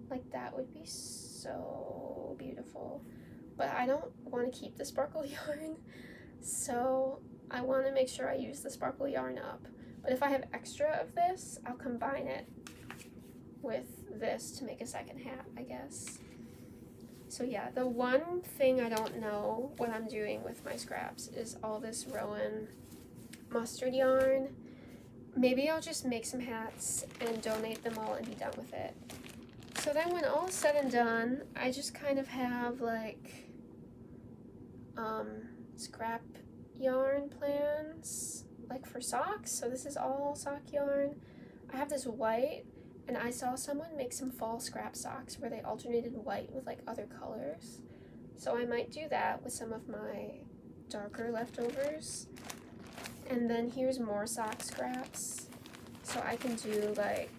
Like that would be so beautiful. But I don't want to keep the sparkle yarn, so I want to make sure I use the sparkle yarn up. But if I have extra of this, I'll combine it with this to make a second hat, I guess. So yeah, the one thing I don't know what I'm doing with my scraps is all this Rowan mustard yarn. Maybe I'll just make some hats and donate them all and be done with it. So then when all is said and done, I just kind of have like scrap yarn plans like for socks. So this is all sock yarn. I have this white, and I saw someone make some fall scrap socks where they alternated white with like other colors. So I might do that with some of my darker leftovers. And then here's more sock scraps. So I can do like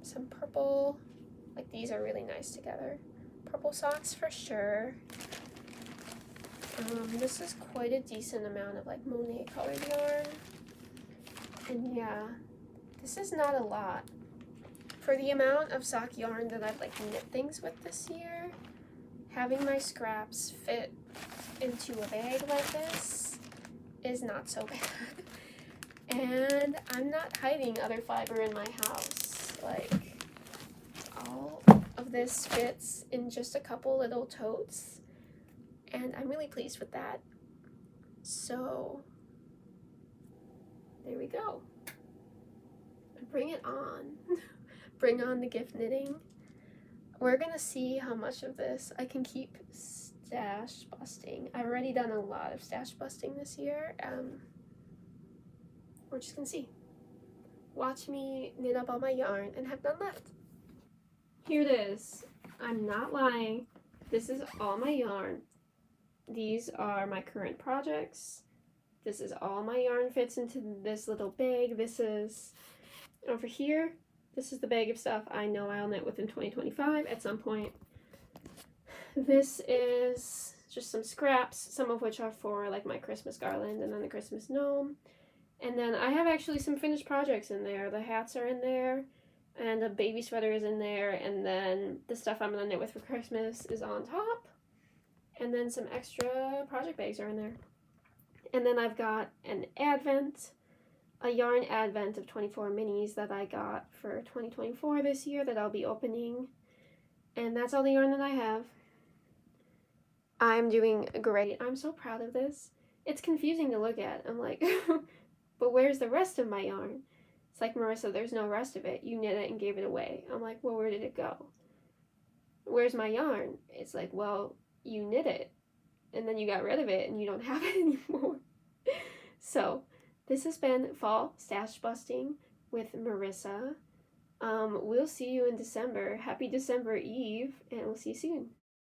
some purple, like these are really nice together. Purple socks for sure. This is quite a decent amount of like Monet colored yarn. And yeah, this is not a lot. For the amount of sock yarn that I've like knit things with this year, having my scraps fit into a bag like this is not so bad. And I'm not hiding other fiber in my house. Like, all of this fits in just a couple little totes, and I'm really pleased with that. So there we go. Bring it on. bring on the gift knitting. We're gonna see how much of this I can keep stash busting. I've already done a lot of stash busting this year. We're just gonna see. Watch me knit up all my yarn and have none left. Here it is. I'm not lying. This is all my yarn. These are my current projects. This is all my yarn fits into this little bag. This is over here. This is the bag of stuff I know I'll knit within 2025 at some point. This is just some scraps, some of which are for like my Christmas garland and then the Christmas gnome. And then I have actually some finished projects in there. The hats are in there, and a baby sweater is in there, and then the stuff I'm gonna knit with for Christmas is on top. And then some extra project bags are in there. And then I've got an advent, a yarn advent of 24 minis that I got for 2024 this year that I'll be opening. And that's all the yarn that I have. I'm doing great. I'm so proud of this. It's confusing to look at. I'm like, but where's the rest of my yarn? It's like, Marissa, there's no rest of it. You knit it and gave it away. I'm like, well, where did it go? Where's my yarn? It's like, well, you knit it and then you got rid of it and you don't have it anymore. So this has been Fall Stash Busting with Marissa. We'll see you in December. Happy December Eve, and we'll see you soon.